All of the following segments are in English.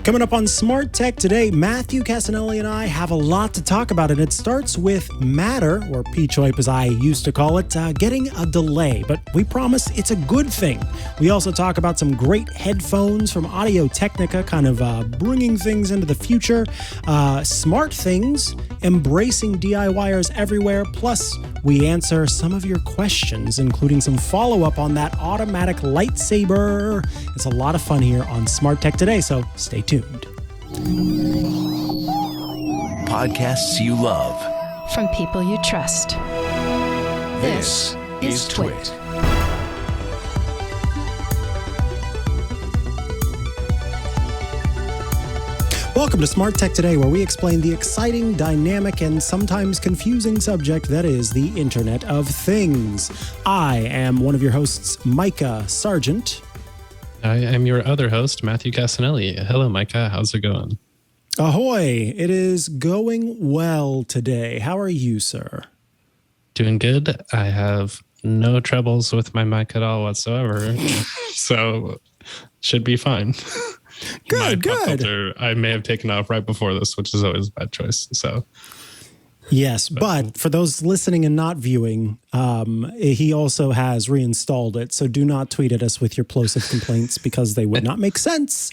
Coming up on Smart Tech today, Matthew Casanelli and I have a lot to talk about, and it starts with Matter, or P-Choip as I used to call it, getting a delay, but we promise it's a good thing. We also talk about some great headphones from Audio-Technica, kind of bringing things into the future, SmartThings, embracing DIYers everywhere, plus we answer some of your questions, including some follow-up on that automatic lightsaber. It's a lot of fun here on Smart Tech today, so stay tuned. Podcasts you love from people you trust. This is Twit. Welcome to Smart Tech Today, where we explain the exciting, dynamic, and sometimes confusing subject that is the Internet of Things. I am one of your hosts, Micah Sargent. I am your other host, Matthew Casanelli. Hello, Micah. How's it going? Ahoy! It is going well today. How are you, sir? Doing good. I have no troubles with my mic at all whatsoever, so should be fine. Good. Filter, I may have taken off right before this, which is always a bad choice. So, yes, but for those listening and not viewing, he also has reinstalled it. So do not tweet at us with your plosive complaints because they would not make sense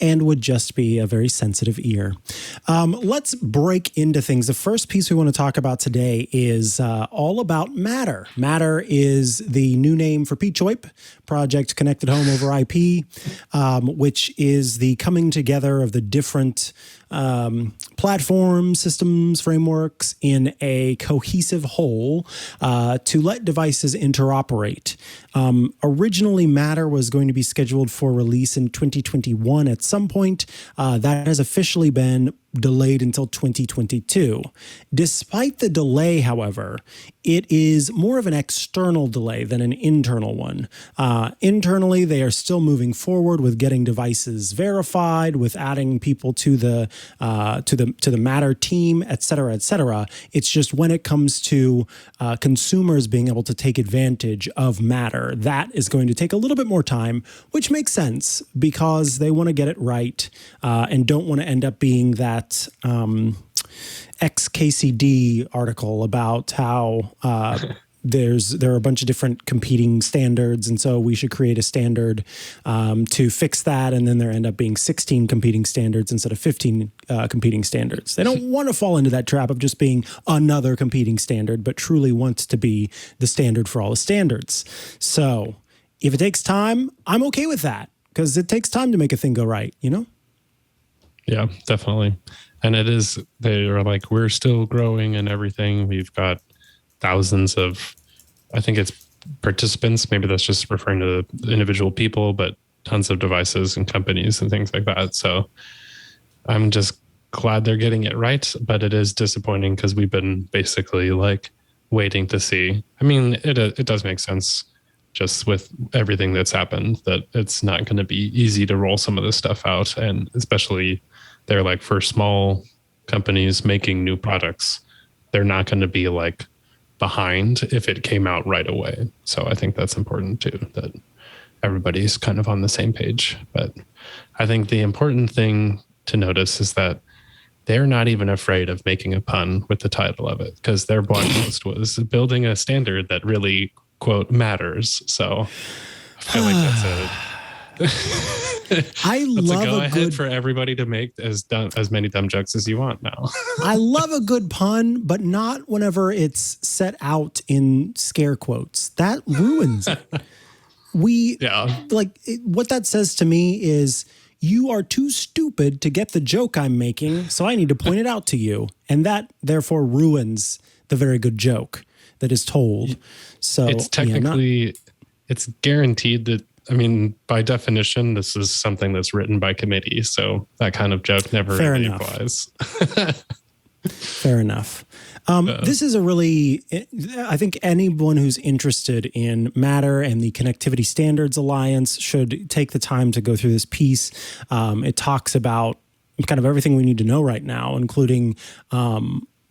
and would just be a very sensitive ear. Let's break into things. The first piece we want to talk about today is all about Matter. Matter is the new name for P-Choip, Project Connected Home over IP, which is the coming together of the different platforms, systems, frameworks in a cohesive whole to let devices interoperate. Originally, Matter was going to be scheduled for release in 2021 at some point. That has officially been delayed until 2022. Despite the delay, however, it is more of an external delay than an internal one. Internally, they are still moving forward with getting devices verified, with adding people to the Matter team, et cetera, et cetera. It's just when it comes to consumers being able to take advantage of Matter, that is going to take a little bit more time, which makes sense because they want to get it right and don't want to end up being that XKCD article about how there are a bunch of different competing standards, and so we should create a standard to fix that, and then there end up being 16 competing standards instead of 15 competing standards. They don't want to fall into that trap of just being another competing standard, but truly want to be the standard for all the standards. So if it takes time, I'm okay with that, because it takes time to make a thing go right, you know? Yeah, definitely. And they are like, we're still growing and everything. We've got thousands of, I think it's participants. Maybe that's just referring to individual people, but tons of devices and companies and things like that. So I'm just glad they're getting it right, but it is disappointing because we've been basically like waiting to see. I mean, it does make sense just with everything that's happened that it's not going to be easy to roll some of this stuff out. And especially they're like for small companies making new products, they're not going to be like behind if it came out right away. So I think that's important too, that everybody's kind of on the same page. But I think the important thing to notice is that they're not even afraid of making a pun with the title of it, because their blog post was building a standard that really, quote, matters. So I feel like that's I love a go a ahead good for everybody to make as many dumb jokes as you want now. I love a good pun, but not whenever it's set out in scare quotes. That ruins it. What that says to me is you are too stupid to get the joke I'm making, so I need to point it out to you. And that therefore ruins the very good joke that is told. So it's technically, it's guaranteed that, I mean, by definition, this is something that's written by committee. So that kind of joke never really applies. Fair enough. This is a really, I think anyone who's interested in Matter and the Connectivity Standards Alliance should take the time to go through this piece. It talks about kind of everything we need to know right now, including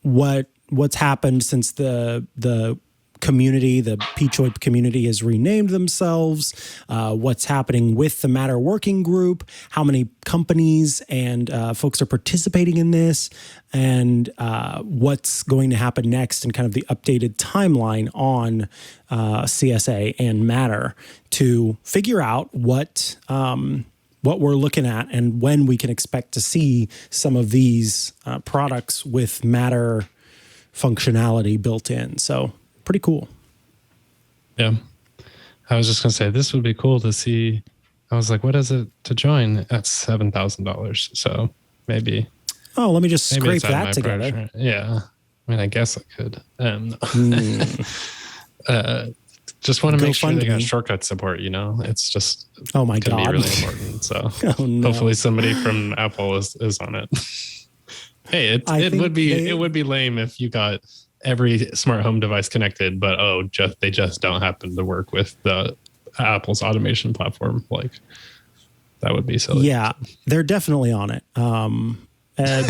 what's happened since the community, the PChoip community, has renamed themselves, what's happening with the Matter working group, how many companies and folks are participating in this, and what's going to happen next, and kind of the updated timeline on CSA and Matter to figure out what we're looking at and when we can expect to see some of these products with Matter functionality built in. So pretty cool. Yeah. I was just going to say, this would be cool to see. I was like, what is it to join? That's $7,000. So maybe. Oh, let me just scrape that together. Yeah. I mean, I guess I could. Just want to make sure they got shortcut support, It's just oh my God, be really important. So hopefully somebody from Apple is on it. Hey, it would be lame if you got every smart home device connected, but they just don't happen to work with the Apple's automation platform. Like, that would be silly. Yeah, they're definitely on it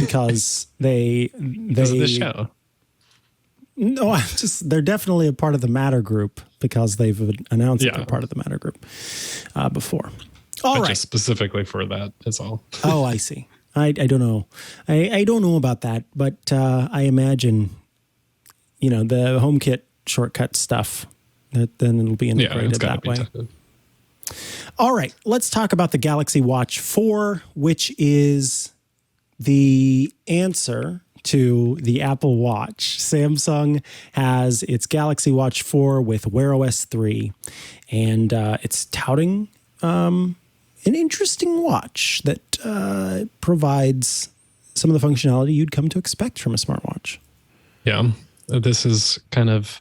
because they because of the show. No, they're definitely a part of the Matter group because they've announced that they're part of the Matter group before. All right. Just specifically for that is all. Oh, I see. I don't know. I don't know about that, but I imagine, the HomeKit shortcut stuff, that then it'll be integrated that way. All right. Let's talk about the Galaxy Watch 4, which is the answer to the Apple Watch. Samsung has its Galaxy Watch 4 with WearOS 3, and it's touting an interesting watch that provides some of the functionality you'd come to expect from a smartwatch. Yeah, this is kind of,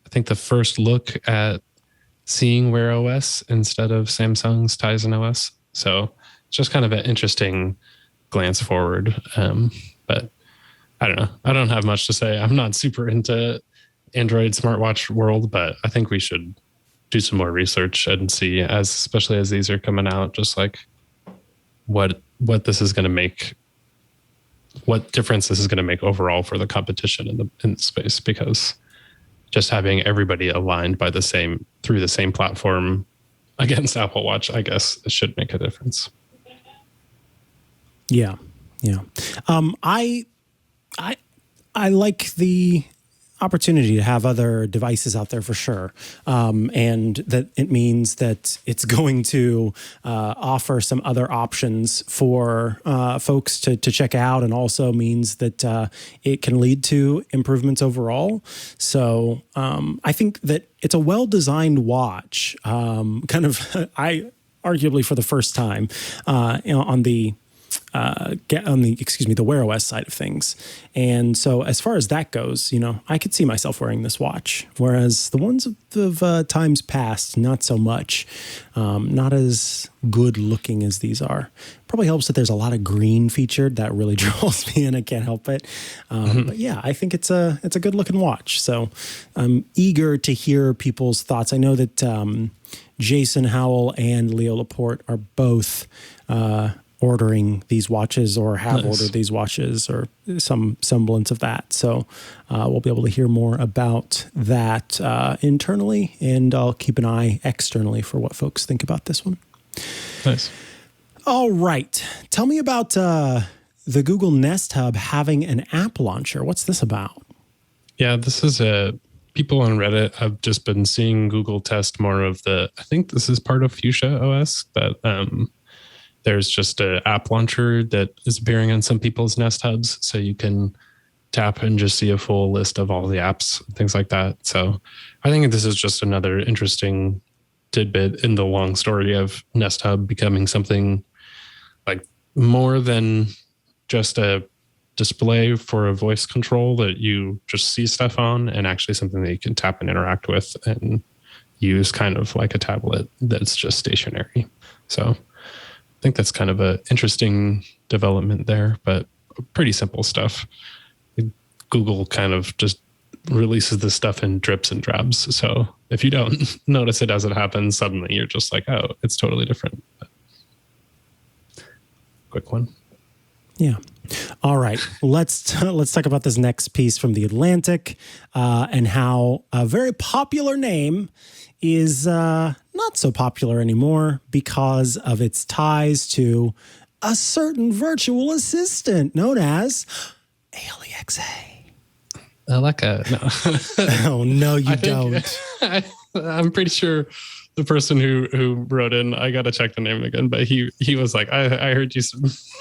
I think, the first look at seeing WearOS instead of Samsung's Tizen OS. So it's just kind of an interesting glance forward. But I don't know. I don't have much to say. I'm not super into Android smartwatch world, but I think we should do some more research and see, especially as these are coming out, just like what this is going to make, what difference this is going to make overall for the competition in the space, because just having everybody aligned through the same platform against Apple Watch, I guess, should make a difference. Yeah. I like the opportunity to have other devices out there for sure. And that it means that it's going to offer some other options for folks to check out, and also means that it can lead to improvements overall. So I think that it's a well-designed watch, arguably for the first time on the WearOS side of things. And so as far as that goes, I could see myself wearing this watch, whereas the ones of times past, not so much, not as good looking as these are. Probably helps that there's a lot of green featured. That really draws me in. I can't help it. But yeah, I think it's a good looking watch. So I'm eager to hear people's thoughts. I know that Jason Howell and Leo Laporte are both ordering these watches, or have ordered these watches, or some semblance of that. So we'll be able to hear more about that internally, and I'll keep an eye externally for what folks think about this one. Nice. All right. Tell me about the Google Nest Hub having an app launcher. What's this about? Yeah, this is people on Reddit have just been seeing Google test more of I think this is part of Fuchsia OS, that there's just an app launcher that is appearing on some people's Nest Hubs, so you can tap and just see a full list of all the apps, things like that. So I think this is just another interesting tidbit in the long story of Nest Hub becoming something like more than just a display for a voice control that you just see stuff on, and actually something that you can tap and interact with and use kind of like a tablet that's just stationary. So I think that's kind of an interesting development there, but pretty simple stuff. Google kind of just releases this stuff in drips and drabs. So if you don't notice it as it happens, suddenly you're just like, oh, it's totally different. But quick one. Yeah. All right, let's talk about this next piece from The Atlantic and how a very popular name is not so popular anymore because of its ties to a certain virtual assistant known as Alexa. Alexa. No. Oh, no, you don't. I'm pretty sure the person who wrote in, I got to check the name again, but he was like, I heard you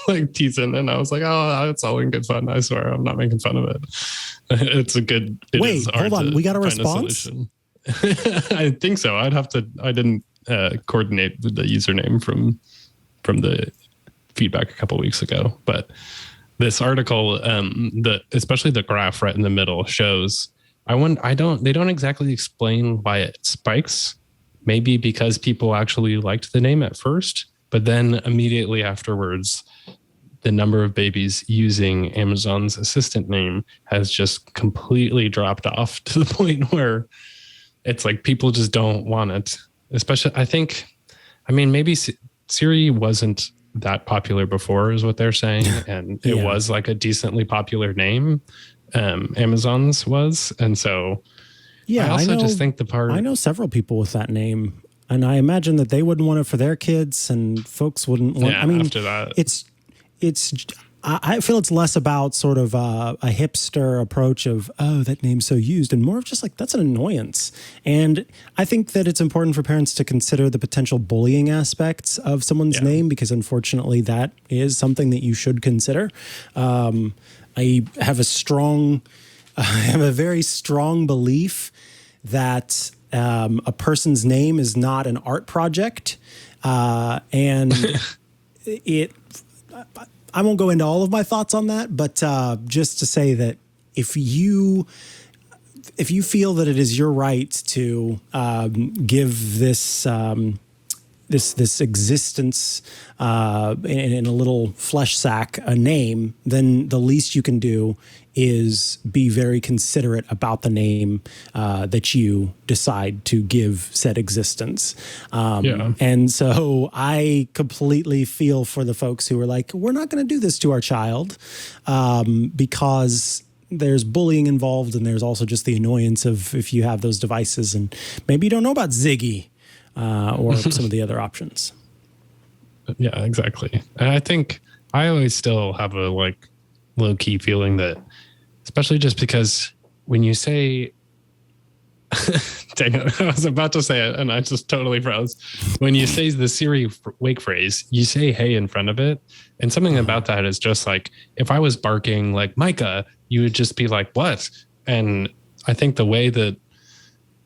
like teasing, and I was like, oh, it's all in good fun. I swear, I'm not making fun of it. It's a good. Wait, hold on. We got a response? I think so. I didn't coordinate the username from the feedback a couple weeks ago, but this article, especially the graph right in the middle shows. They don't exactly explain why it spikes. Maybe because people actually liked the name at first, but then immediately afterwards, the number of babies using Amazon's assistant name has just completely dropped off to the point where it's like people just don't want it. Especially, maybe Siri wasn't that popular before, is what they're saying, and it was like a decently popular name. Amazon's was, and so. Yeah, I just think I know several people with that name, and I imagine that they wouldn't want it for their kids, and folks wouldn't want. Yeah, after that, I feel it's less about sort of a hipster approach of, oh, that name's so used, and more of just like, that's an annoyance. And I think that it's important for parents to consider the potential bullying aspects of someone's name, because unfortunately that is something that you should consider. I have a very strong belief that a person's name is not an art project. And I won't go into all of my thoughts on that, but just to say that if you feel that it is your right to give this this existence in a little flesh sack a name, then the least you can do is be very considerate about the name that you decide to give said existence. And so I completely feel for the folks who are like, we're not going to do this to our child because there's bullying involved, and there's also just the annoyance of if you have those devices and maybe you don't know about Ziggy or some of the other options. Yeah, exactly. And I think I always still have a like low key feeling that, especially just because when you say, dang it, I was about to say it and I just totally froze. When you say the Siri wake phrase, you say hey in front of it. And something about that is just like, if I was barking like Micah, you would just be like, what? And I think the way that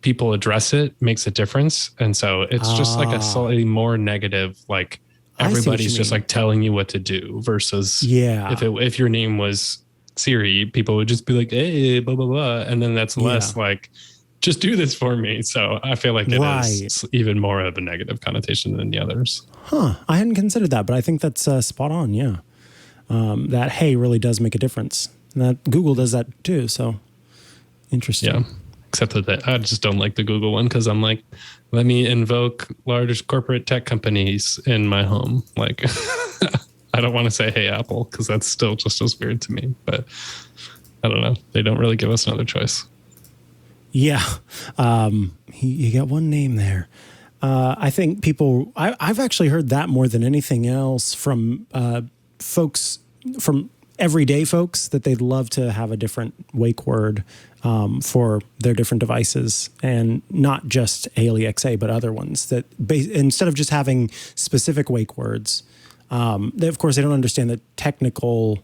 people address it makes a difference. And so it's just like a slightly more negative, like everybody's just like telling you what to do versus if your name was Siri, people would just be like, hey, blah, blah, blah. And then that's less like, just do this for me. So I feel like it is even more of a negative connotation than the others. Huh. I hadn't considered that, but I think that's spot on. Yeah. That hey really does make a difference. And that Google does that too. So interesting. Yeah. Except that I just don't like the Google one because I'm like, let me invoke large corporate tech companies in my home. Like, I don't want to say, hey, Apple, because that's still just as weird to me. But I don't know. They don't really give us another choice. Yeah. You got one name there. I think people, I've actually heard that more than anything else from folks, from everyday folks, that they'd love to have a different wake word for their different devices, and not just Alexa, but other ones that instead of just having specific wake words, of course they don't understand the technical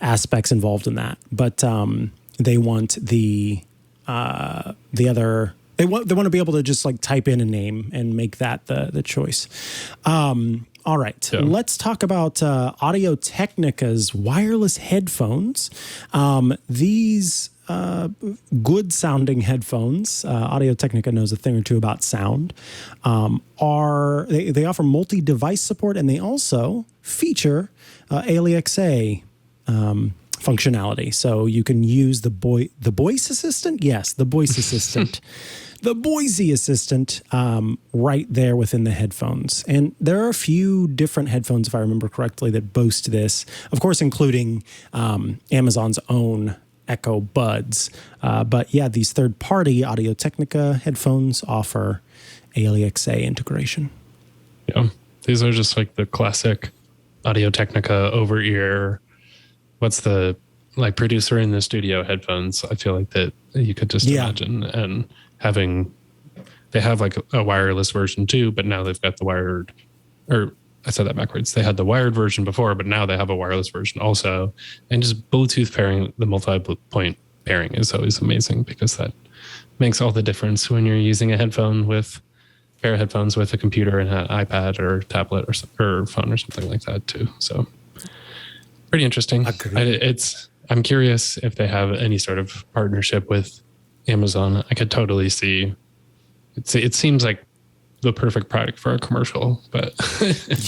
aspects involved in that, but they want the other. They want to be able to just like type in a name and make that the choice. All right, let's talk about Audio-Technica's wireless headphones. These good-sounding headphones, Audio-Technica knows a thing or two about sound, they offer multi-device support, and they also feature Alexa functionality. So you can use the voice assistant. Yes, the voice assistant. The Boise Assistant right there within the headphones. And there are a few different headphones, if I remember correctly, that boast this, of course, including Amazon's own Echo Buds. But yeah, these third-party Audio-Technica headphones offer ALEXA integration. Yeah, these are just like the classic Audio-Technica over-ear. What's the like producer in the studio headphones? I feel like that you could just imagine. And they have like a wireless version too, but now they've got the wired, or I said that backwards. They had the wired version before, but now they have a wireless version also. And just Bluetooth pairing, the multi-point pairing is always amazing because that makes all the difference when you're using a pair of headphones with a computer and an iPad or tablet or phone or something like that too. So pretty interesting. I'm curious if they have any sort of partnership with Amazon. I could totally see it seems like the perfect product for a commercial, but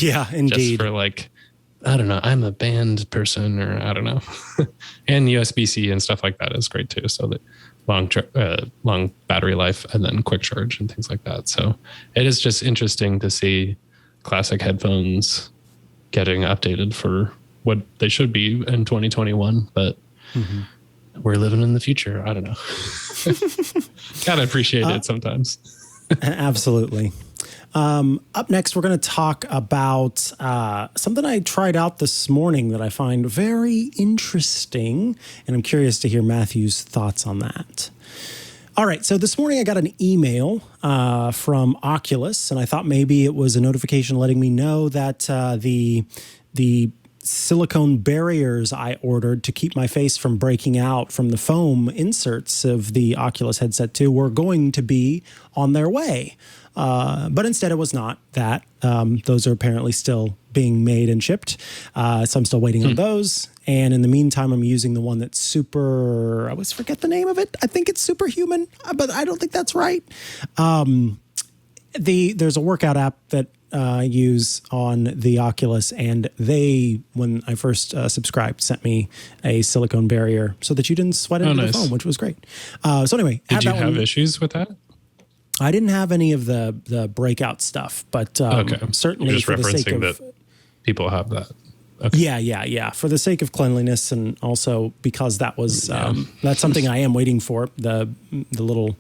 yeah, indeed. Just for like, I don't know, I'm a band person or I don't know. And USB-C and stuff like that is great too. So that long battery life and then quick charge and things like that. So it is just interesting to see classic headphones getting updated for what they should be in 2021, but we're living in the future. I don't know. Gotta appreciate it sometimes. Absolutely. Up next, we're going to talk about something I tried out this morning that I find very interesting, and I'm curious to hear Matthew's thoughts on that. All right, so this morning I got an email from Oculus, and I thought maybe it was a notification letting me know that the silicone barriers I ordered to keep my face from breaking out from the foam inserts of the Oculus headset 2 were going to be on their way. But instead it was not that. Those are apparently still being made and shipped. So I'm still waiting on those. And in the meantime, I'm using the one that's I always forget the name of it. I think it's Superhuman, but I don't think that's right. There's a workout app that I use on the Oculus, and they, when I first subscribed, sent me a silicone barrier so that you didn't sweat into the foam, which was great. So anyway, did you have issues with that? I didn't have any of the breakout stuff, but certainly just for the sake of that people have that. Okay. Yeah. For the sake of cleanliness, and also because that was that's something I am waiting for, the little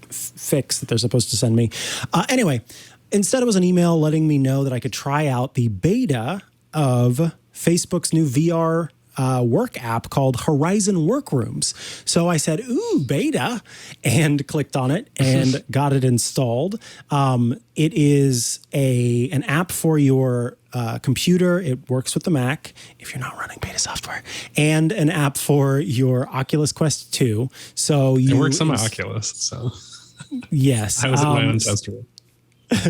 fix that they're supposed to send me. Anyway, instead it was an email letting me know that I could try out the beta of Facebook's new VR work app called Horizon Workrooms. So I said, ooh, beta, and clicked on it and got it installed. It is an app for your computer. It works with the Mac if you're not running beta software, and an app for your Oculus Quest 2. So it works on my Oculus. So yes, I was at my own tester.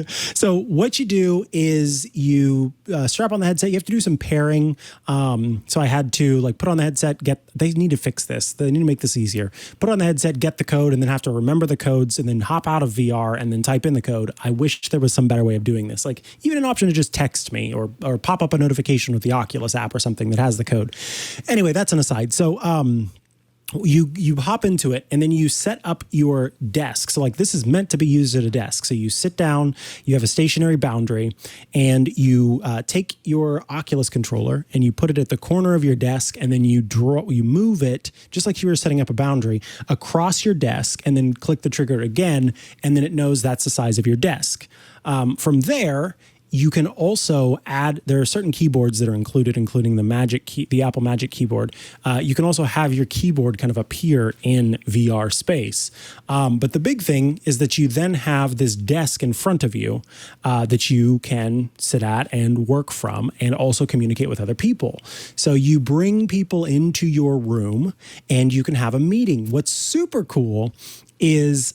So what you do is you strap on the headset. You have to do some pairing. So I had to put on the headset, they need to fix this. They need to make this easier. Put on the headset, get the code, and then have to remember the codes and then hop out of VR and then type in the code. I wish there was some better way of doing this. Like even an option to just text me or pop up a notification with the Oculus app or something that has the code. Anyway, that's an aside. So, you hop into it and then you set up your desk. So this is meant to be used at a desk. So you sit down, you have a stationary boundary, and you take your Oculus controller and you put it at the corner of your desk, and then you move it just like you were setting up a boundary across your desk, and then click the trigger again, and then it knows that's the size of your desk. From there, you can also add, there are certain keyboards that are included, including the Apple Magic Keyboard. You can also have your keyboard kind of appear in VR space. But the big thing is that you then have this desk in front of you that you can sit at and work from, and also communicate with other people. So you bring people into your room and you can have a meeting. What's super cool is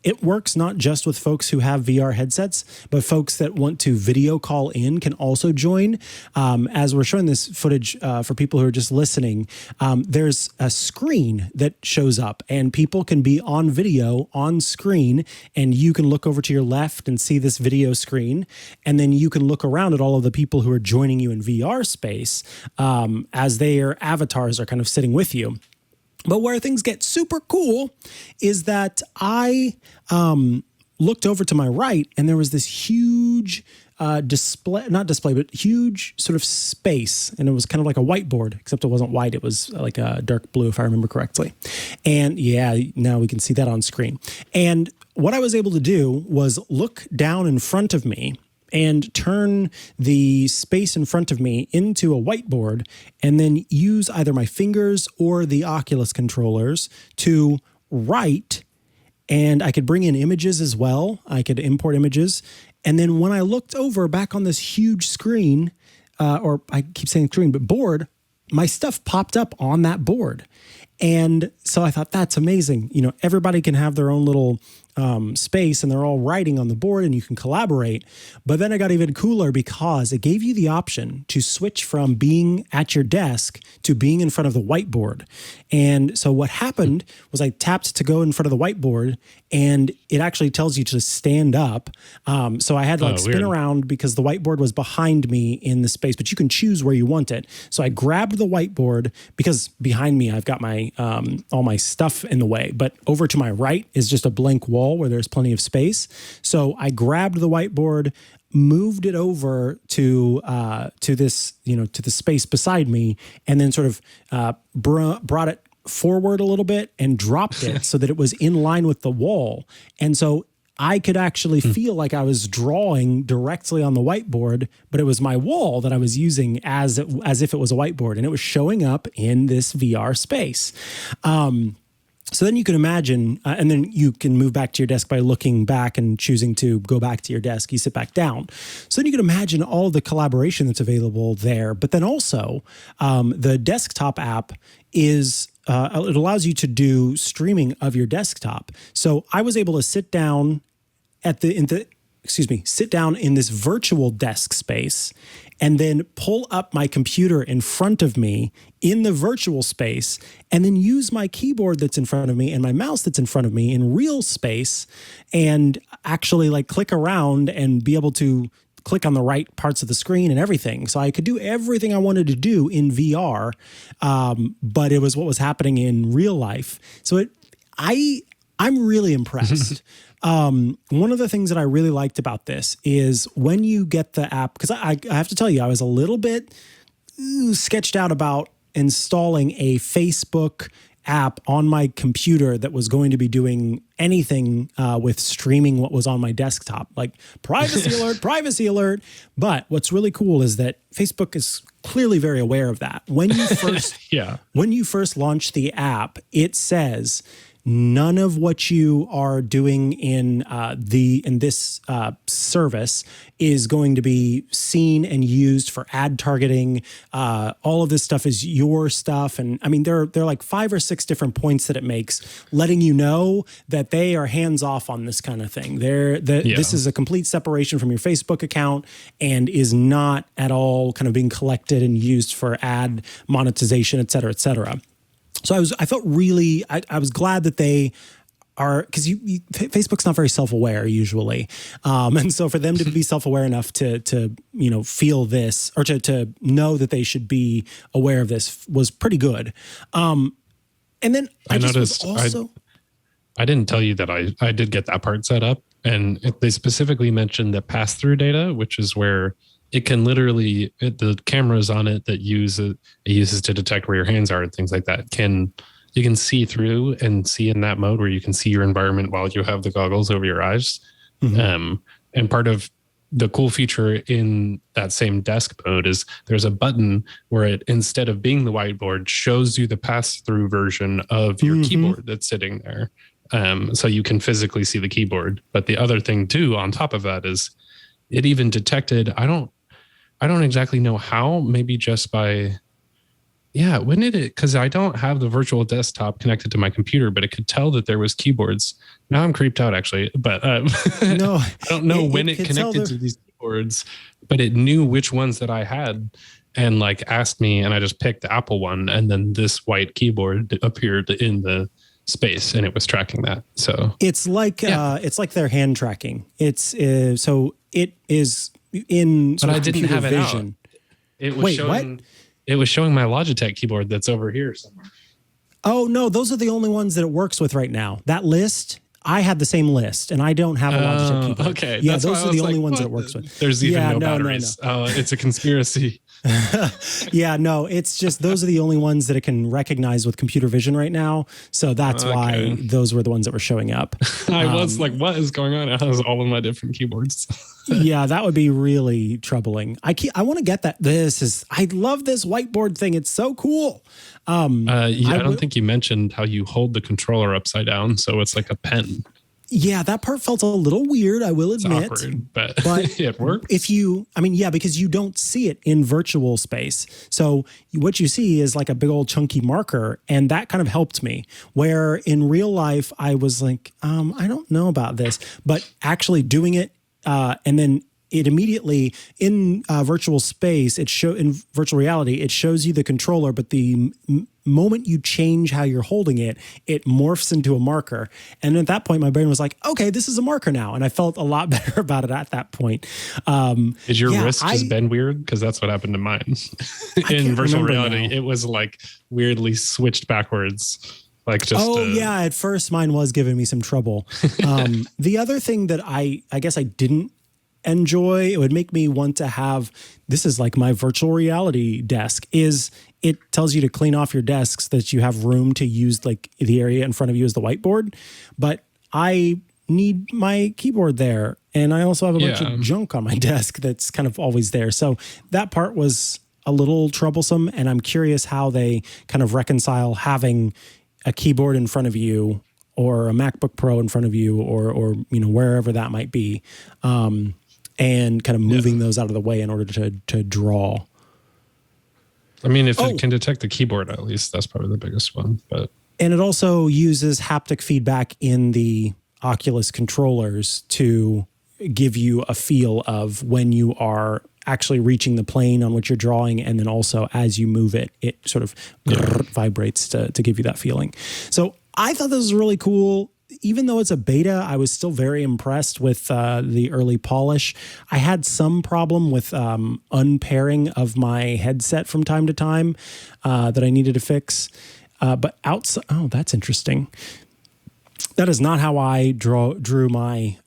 it works not just with folks who have VR headsets, but folks that want to video call in can also join. As we're showing this footage for people who are just listening, there's a screen that shows up and people can be on video on screen, and you can look over to your left and see this video screen, and then you can look around at all of the people who are joining you in VR space as their avatars are kind of sitting with you. But where things get super cool is that I looked over to my right and there was this huge huge sort of space. And it was kind of like a whiteboard, except it wasn't white. It was like a dark blue, if I remember correctly. And yeah, now we can see that on screen. And what I was able to do was look down in front of me and turn the space in front of me into a whiteboard, and then use either my fingers or the Oculus controllers to write. And I could bring in images as well. I could import images. And then when I looked over back on this huge screen, or I keep saying screen, but board, my stuff popped up on that board. And so I thought, that's amazing. You know, everybody can have their own little space and they're all writing on the board and you can collaborate. But then it got even cooler because it gave you the option to switch from being at your desk to being in front of the whiteboard. And so what happened was I tapped to go in front of the whiteboard and it actually tells you to stand up. So I had to spin around because the whiteboard was behind me in the space, but you can choose where you want it. So I grabbed the whiteboard because behind me I've got my all my stuff in the way, but over to my right is just a blank wall where there's plenty of space. So I grabbed the whiteboard, moved it over to this, to the space beside me, and then sort of brought it forward a little bit and dropped it so that it was in line with the wall. And so I could actually feel like I was drawing directly on the whiteboard, but it was my wall that I was using as if it was a whiteboard, and it was showing up in this VR space. So then you can imagine, and then you can move back to your desk by looking back and choosing to go back to your desk. You sit back down. So then you can imagine all the collaboration that's available there. But then also the desktop app is, it allows you to do streaming of your desktop. So I was able to sit down sit down in this virtual desk space and then pull up my computer in front of me in the virtual space, and then use my keyboard that's in front of me and my mouse that's in front of me in real space, and actually like click around and be able to click on the right parts of the screen and everything. So I could do everything I wanted to do in VR, but it was what was happening in real life. So I'm really impressed. One of the things that I really liked about this is when you get the app, because I have to tell you, I was a little bit sketched out about installing a Facebook app on my computer that was going to be doing anything with streaming what was on my desktop, like privacy alert. But what's really cool is that Facebook is clearly very aware of that. When you first, when you first launch the app, it says, none of what you are doing in this service is going to be seen and used for ad targeting. All of this stuff is your stuff, and I mean there are like 5 or 6 different points that it makes, letting you know that they are hands off on this kind of thing. This is a complete separation from your Facebook account and is not at all kind of being collected and used for ad monetization, et cetera, et cetera. So I felt really, I was glad that they are, because Facebook's not very self-aware usually. And so for them to be self-aware enough to feel this, or to know that they should be aware of this, was pretty good. And then I noticed also, I didn't tell you that I did get that part set up, and they specifically mentioned the pass-through data, which is where it can literally, the cameras on it that it uses to detect where your hands are and things like that, you can see through and see in that mode where you can see your environment while you have the goggles over your eyes. Mm-hmm. And part of the cool feature in that same desk mode is there's a button where it, instead of being the whiteboard, shows you the pass-through version of your keyboard that's sitting there. So you can physically see the keyboard. But the other thing too, on top of that, is it even detected, I don't exactly know how, maybe just by Yeah, when did it? Because I don't have the virtual desktop connected to my computer, but it could tell that there was keyboards. Now I'm creeped out, actually. But No, I don't know when it could connected to these keyboards, but it knew which ones that I had and like asked me, and I just picked the Apple one, and then this white keyboard appeared in the space, and it was tracking that. So it's like their hand tracking. It's so it is in. But I didn't have it vision. out. It was showing. What? It was showing my Logitech keyboard that's over here somewhere. Oh, no, those are the only ones that it works with right now. That list, I had the same list, and I don't have a Logitech keyboard. Okay. Yeah, those are the only ones that it works with. There's even no batteries. No. It's a conspiracy. Yeah, no, it's just those are the only ones that it can recognize with computer vision right now. So that's why those were the ones that were showing up. I was like, what is going on? It has all of my different keyboards. Yeah, that would be really troubling. I want to get that. I love this whiteboard thing. It's so cool. I don't think you mentioned how you hold the controller upside down. So it's like a pen. Yeah, that part felt a little weird, I will admit. It's awkward, but it works. Because you don't see it in virtual space. So what you see is like a big old chunky marker, and that kind of helped me. Where in real life, I was like, I don't know about this. But actually doing it, and then it immediately in virtual space, in virtual reality, it shows you the controller, but the moment you change how you're holding it, it morphs into a marker. And at that point, my brain was like, okay, this is a marker now. And I felt a lot better about it at that point. Is your wrist just been weird? Because that's what happened to mine. In virtual reality, it was like weirdly switched backwards. Like just yeah, at first mine was giving me some trouble. The other thing that I guess I didn't enjoy, it would make me want to have, this is like my virtual reality desk, is it tells you to clean off your desks so that you have room to use like the area in front of you as the whiteboard. But I need my keyboard there. And I also have a bunch of junk on my desk that's kind of always there. So that part was a little troublesome. And I'm curious how they kind of reconcile having a keyboard in front of you or a MacBook Pro in front of you or wherever that might be. And kind of moving those out of the way in order to draw. I mean, if it can detect the keyboard, at least that's probably the biggest one. And it also uses haptic feedback in the Oculus controllers to give you a feel of when you are actually reaching the plane on which you're drawing. And then also as you move it, it sort of vibrates to give you that feeling. So I thought this was really cool. Even though it's a beta, I was still very impressed with the early polish. I had some problem with unpairing of my headset from time to time that I needed to fix. But outside, that's interesting. That is not how I drew my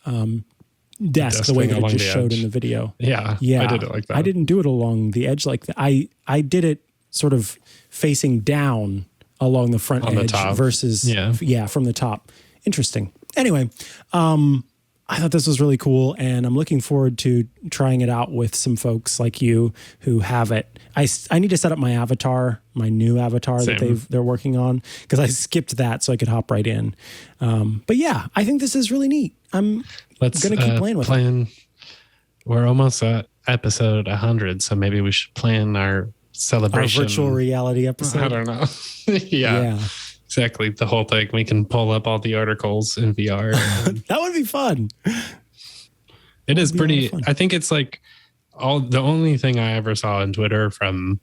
desk the way that it just showed in the video. Yeah, I did it like that. I didn't do it along the edge like that. I did it sort of facing down along the front edge versus from the top. Interesting. Anyway, I thought this was really cool, and I'm looking forward to trying it out with some folks like you who have it. I need to set up my avatar, my new avatar that they're working on, because I skipped that so I could hop right in. But yeah, I think this is really neat. I'm going to keep playing with it. We're almost at episode 100, so maybe we should plan our celebration. Our virtual reality episode. I don't know. Yeah. Exactly. The whole thing. We can pull up all the articles in VR. That would be fun. It is pretty. I think it's like the only thing I ever saw on Twitter from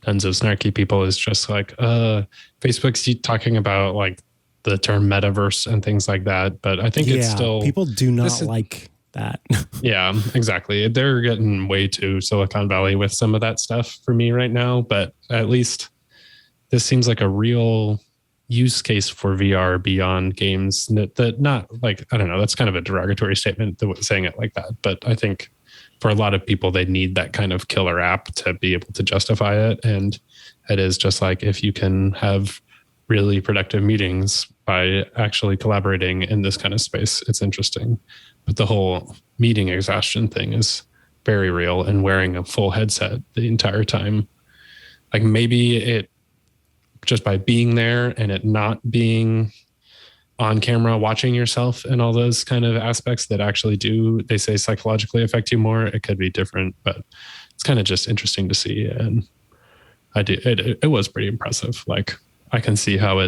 tons of snarky people is just like Facebook's talking about like the term metaverse and things like that. But I think it's still people do not like that. Yeah, exactly. They're getting way too Silicon Valley with some of that stuff for me right now. But at least this seems like a real use case for VR beyond games that not like, I don't know, that's kind of a derogatory statement saying it like that. But I think for a lot of people, they need that kind of killer app to be able to justify it. And it is just like, if you can have really productive meetings by actually collaborating in this kind of space, it's interesting. But the whole meeting exhaustion thing is very real, and wearing a full headset the entire time. Like maybe it, just by being there and it not being on camera, watching yourself and all those kind of aspects that actually do, they say, psychologically affect you more. It could be different, but it's kind of just interesting to see. And I do. It was pretty impressive. Like I can see how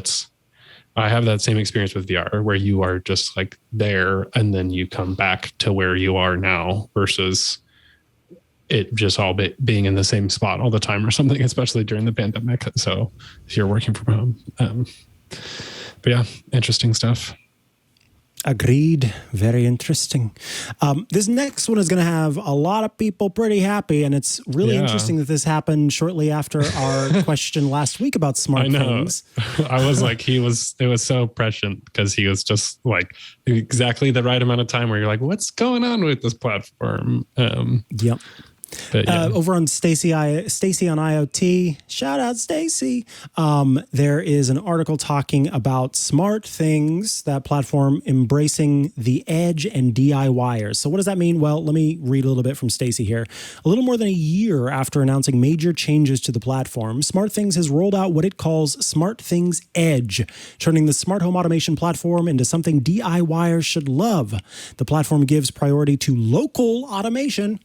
I have that same experience with VR where you are just like there and then you come back to where you are now versus it just all being in the same spot all the time or something, especially during the pandemic. So if you're working from home. But yeah, interesting stuff. Agreed. Very interesting. This next one is going to have a lot of people pretty happy, and it's really interesting that this happened shortly after our question last week about SmartThings. I was like, it was so prescient because he was just like exactly the right amount of time where you're like, what's going on with this platform? Yep. But, yeah. Over on Stacy on IoT, shout out Stacy. There is an article talking about SmartThings, that platform embracing the edge and DIYers. So what does that mean? Well, let me read a little bit from Stacy here. A little more than a year after announcing major changes to the platform, SmartThings has rolled out what it calls SmartThings Edge, turning the smart home automation platform into something DIYers should love. The platform gives priority to local automation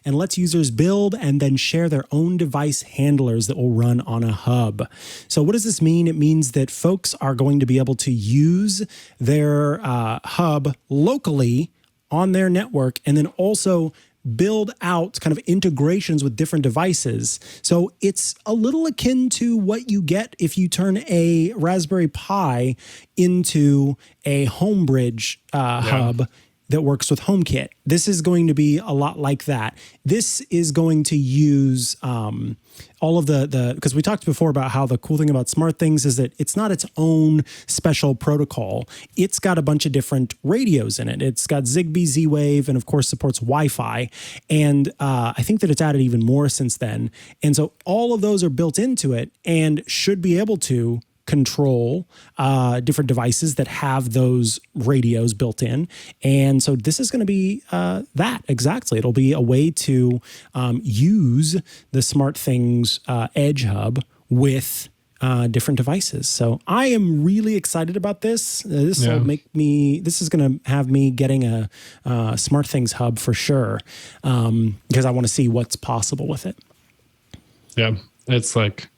and lets users build and then share their own device handlers that will run on a hub. So what does this mean? It means that folks are going to be able to use their hub locally on their network and then also build out kind of integrations with different devices. So it's a little akin to what you get if you turn a Raspberry Pi into a Homebridge hub that works with HomeKit. This is going to be a lot like that. This is going to use all of the because we talked before about how the cool thing about SmartThings is that it's not its own special protocol. It's got a bunch of different radios in it. It's got Zigbee, Z-Wave, and of course supports Wi-Fi. And I think that it's added even more since then. And so all of those are built into it and should be able to control different devices that have those radios built in. And so this is going to be that exactly. It'll be a way to use the SmartThings Edge Hub with different devices. So I am really excited about this. This is going to have me getting a SmartThings Hub for sure because I want to see what's possible with it. Yeah, it's like,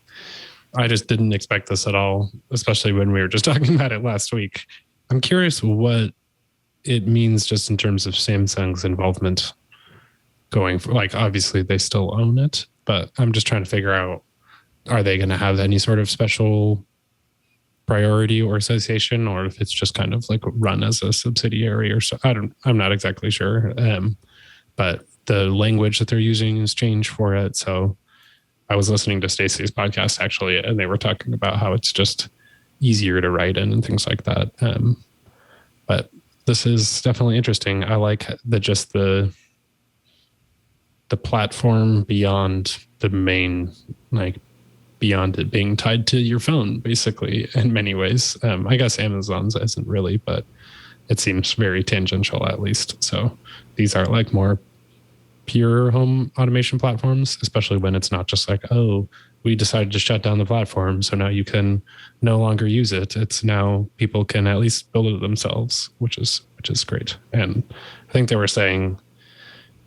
I just didn't expect this at all, especially when we were just talking about it last week. I'm curious what it means just in terms of Samsung's involvement going for, like, obviously they still own it, but I'm just trying to figure out, are they going to have any sort of special priority or association, or if it's just kind of like run as a subsidiary or so. I'm not exactly sure. But the language that they're using has changed for it. So I was listening to Stacey's podcast actually, and they were talking about how it's just easier to write in and things like that. But this is definitely interesting. I like the platform beyond the main, like beyond it being tied to your phone, basically, in many ways. I guess Amazon's isn't really, but it seems very tangential at least. So these are like more pure home automation platforms, especially when it's not just like, oh, we decided to shut down the platform, so now you can no longer use it. It's now people can at least build it themselves, which is great. And I think they were saying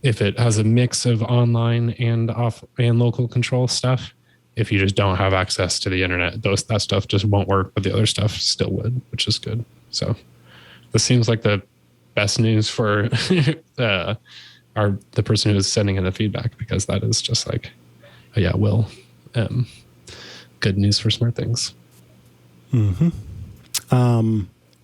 if it has a mix of online and off and local control stuff, if you just don't have access to the internet, that stuff just won't work, but the other stuff still would, which is good. So this seems like the best news for the person who is sending in the feedback, because that is just like, oh yeah, Will, good news for SmartThings.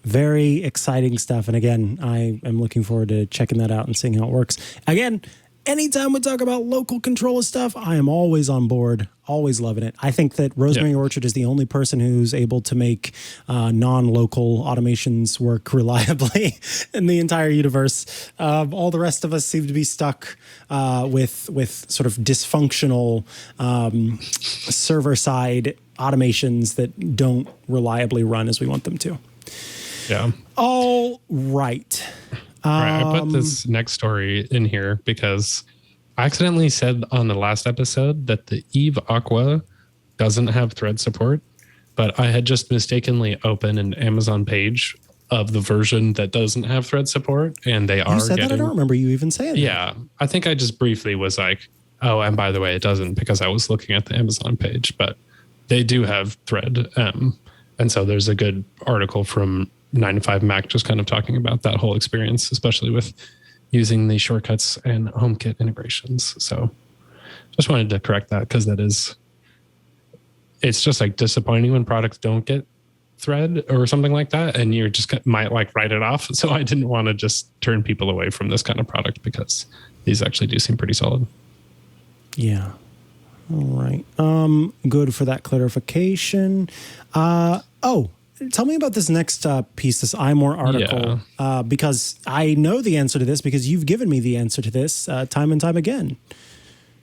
Very exciting stuff. And again, I am looking forward to checking that out and seeing how it works. Again, anytime we talk about local control stuff, I am always on board, always loving it. I think that Rosemary Orchard is the only person who's able to make non-local automations work reliably in the entire universe. All the rest of us seem to be stuck with sort of dysfunctional server-side automations that don't reliably run as we want them to. Yeah. All right. Right, I put this next story in here because I accidentally said on the last episode that the Eve Aqua doesn't have thread support, but I had just mistakenly opened an Amazon page of the version that doesn't have thread support, and they are. You said that? I don't remember you even saying that. Yeah, I think I just briefly was like, Oh, and by the way, it doesn't, because I was looking at the Amazon page, but they do have Thread. And so there's a good article from 9 to 5 Mac just kind of talking about that whole experience, especially with using the shortcuts and HomeKit integrations. So just wanted to correct that, because it's just like disappointing when products don't get Thread or something like that, and you're just might like write it off. So I didn't want to just turn people away from this kind of product, because these actually do seem pretty solid. Yeah. All right. Good for that clarification. Tell me about this next piece, this iMore article, because I know the answer to this because you've given me the answer to this time and time again.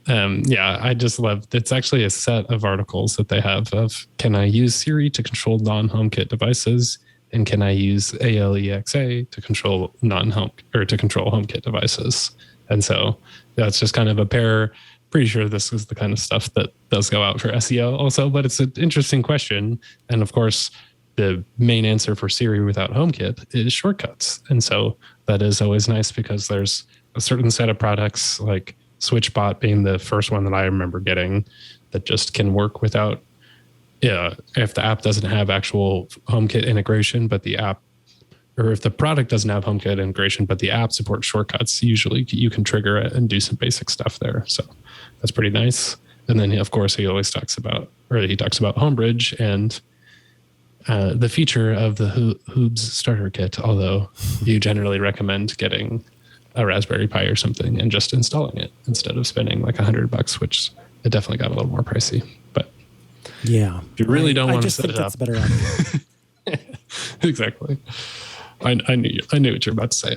I just love, it's actually a set of articles that they have of, can I use Siri to control non-HomeKit devices? And can I use Alexa to control to control HomeKit devices? And so that's just kind of a pair. Pretty sure this is the kind of stuff that does go out for SEO also, but it's an interesting question. And of course, the main answer for Siri without HomeKit is shortcuts. And so that is always nice, because there's a certain set of products, like SwitchBot being the first one that I remember getting, that just can work without, if the app doesn't have actual HomeKit integration, but the app, or if the product doesn't have HomeKit integration, but the app supports shortcuts, usually you can trigger it and do some basic stuff there. So that's pretty nice. And then, of course, he talks about Homebridge and the feature of the Hoobs starter kit, although you generally recommend getting a Raspberry Pi or something and just installing it instead of spending like $100, which it definitely got a little more pricey. But yeah, if you really don't want to set it up, that's a better option. Exactly. I knew what you're about to say.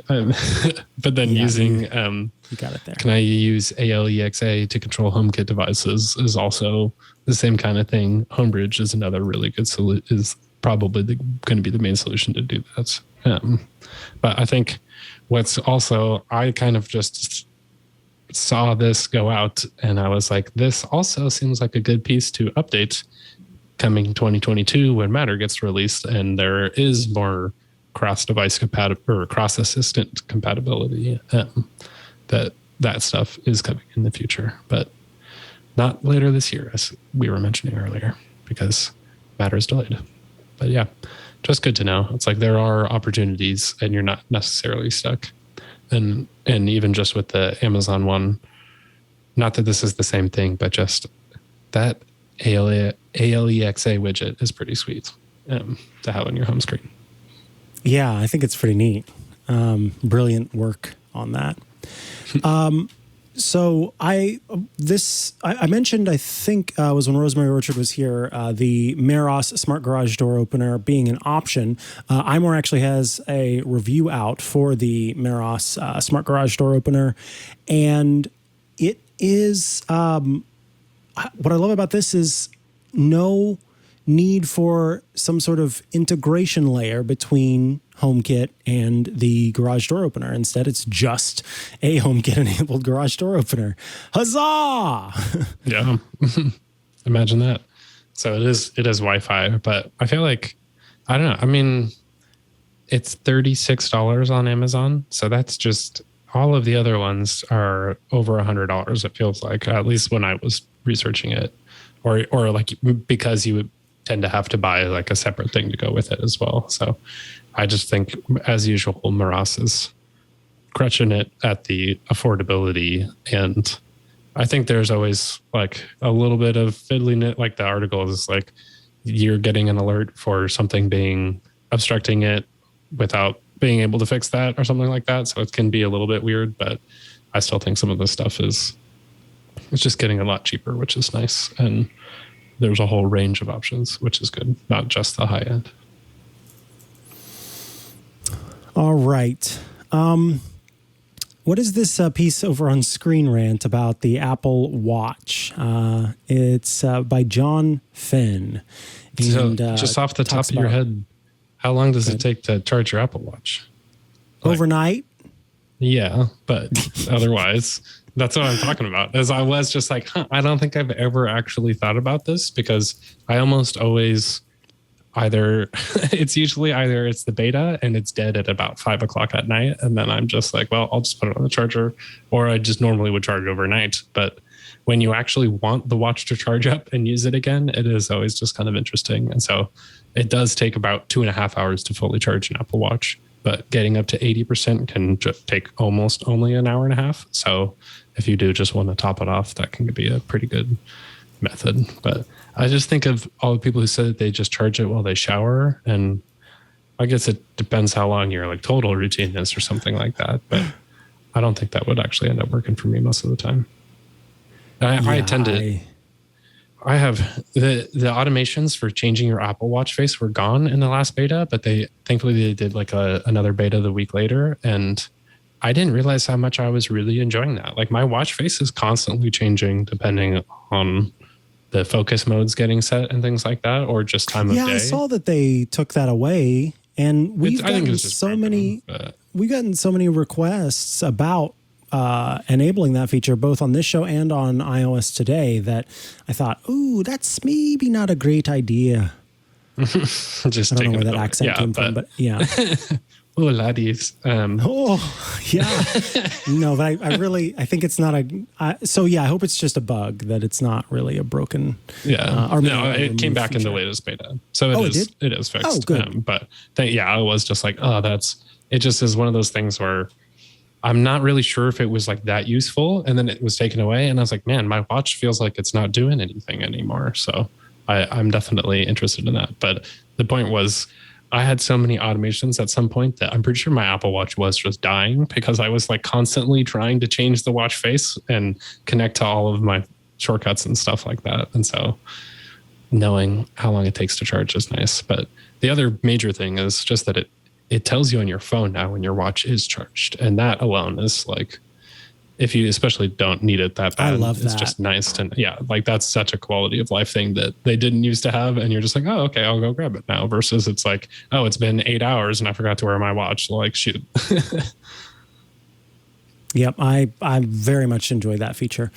But then using you got it there. Can I use Alexa to control HomeKit devices is also the same kind of thing. Homebridge is another really good solution. Is probably going to be the main solution to do that. But I think what's also, I kind of just saw this go out and I was like, this also seems like a good piece to update coming 2022 when Matter gets released and there is more cross-device or cross-assistant compatibility. That stuff is coming in the future, but not later this year, as we were mentioning earlier, because Matter is delayed. But yeah, just good to know. It's like there are opportunities and you're not necessarily stuck. And even just with the Amazon one, not that this is the same thing, but just that Alexa widget is pretty sweet to have on your home screen. Yeah, I think it's pretty neat. Brilliant work on that. So I mentioned, I think was when Rosemary Orchard was here, the Meross Smart Garage Door Opener being an option. iMore actually has a review out for the Meross Smart Garage Door Opener, and it is what I love about this is no need for some sort of integration layer between HomeKit and the garage door opener. Instead, it's just a HomeKit-enabled garage door opener. Huzzah! Yeah, imagine that. So it is Wi-Fi, but I feel like, I don't know. I mean, it's $36 on Amazon, so that's just, all of the other ones are over $100. It feels like, at least when I was researching it, or like, because you would tend to have to buy like a separate thing to go with it as well. So I just think, as usual, Meross is crushing it at the affordability. And I think there's always like a little bit of fiddling it. Like the article is like, you're getting an alert for something being obstructing it without being able to fix that or something like that. So it can be a little bit weird, but I still think some of this stuff it's just getting a lot cheaper, which is nice. And there's a whole range of options, which is good, not just the high end. All right. What is this piece over on Screen Rant about the Apple Watch? It's by John Fenn. And, so just off the top of your head, how long does it take to charge your Apple Watch? Overnight? Yeah, but otherwise, that's what I'm talking about. As I was just like, I don't think I've ever actually thought about this, because I almost always it's the beta and it's dead at about 5 o'clock at night. And then I'm just like, well, I'll just put it on the charger, or I just normally would charge overnight. But when you actually want the watch to charge up and use it again, it is always just kind of interesting. And so it does take about 2.5 hours to fully charge an Apple Watch, but getting up to 80% can take almost only an hour and a half. So if you do just want to top it off, that can be a pretty good method. But I just think of all the people who said that they just charge it while they shower. And I guess it depends how long your like total routine is or something like that. But I don't think that would actually end up working for me most of the time. I tend to... I have the automations for changing your Apple Watch face were gone in the last beta, but thankfully they did like another beta the week later. And I didn't realize how much I was really enjoying that. Like my watch face is constantly changing depending on the focus modes getting set and things like that, or just time of day. Yeah, I saw that they took that away, and we've gotten so many requests about enabling that feature both on this show and on iOS Today that I thought, ooh, that's maybe not a great idea. Just I don't know where that accent came from, but yeah. Oh, laddies. No, but I think it's not I hope it's just a bug, that it's not really a broken. Yeah. It came back in the latest beta. So it is fixed. Oh, good. I was just like, it just is one of those things where I'm not really sure if it was like that useful, and then it was taken away, and I was like, man, my watch feels like it's not doing anything anymore. So I'm definitely interested in that. But the point was, I had so many automations at some point that I'm pretty sure my Apple Watch was just dying because I was like constantly trying to change the watch face and connect to all of my shortcuts and stuff like that. And so knowing how long it takes to charge is nice. But the other major thing is just that it tells you on your phone now when your watch is charged. And that alone is like, if you especially don't need it that bad, I love it's that. just nice to, like that's such a quality of life thing that they didn't used to have. And you're just like, oh, okay, I'll go grab it now. Versus it's like, oh, it's been 8 hours and I forgot to wear my watch. Like, shoot. Yep. I very much enjoy that feature.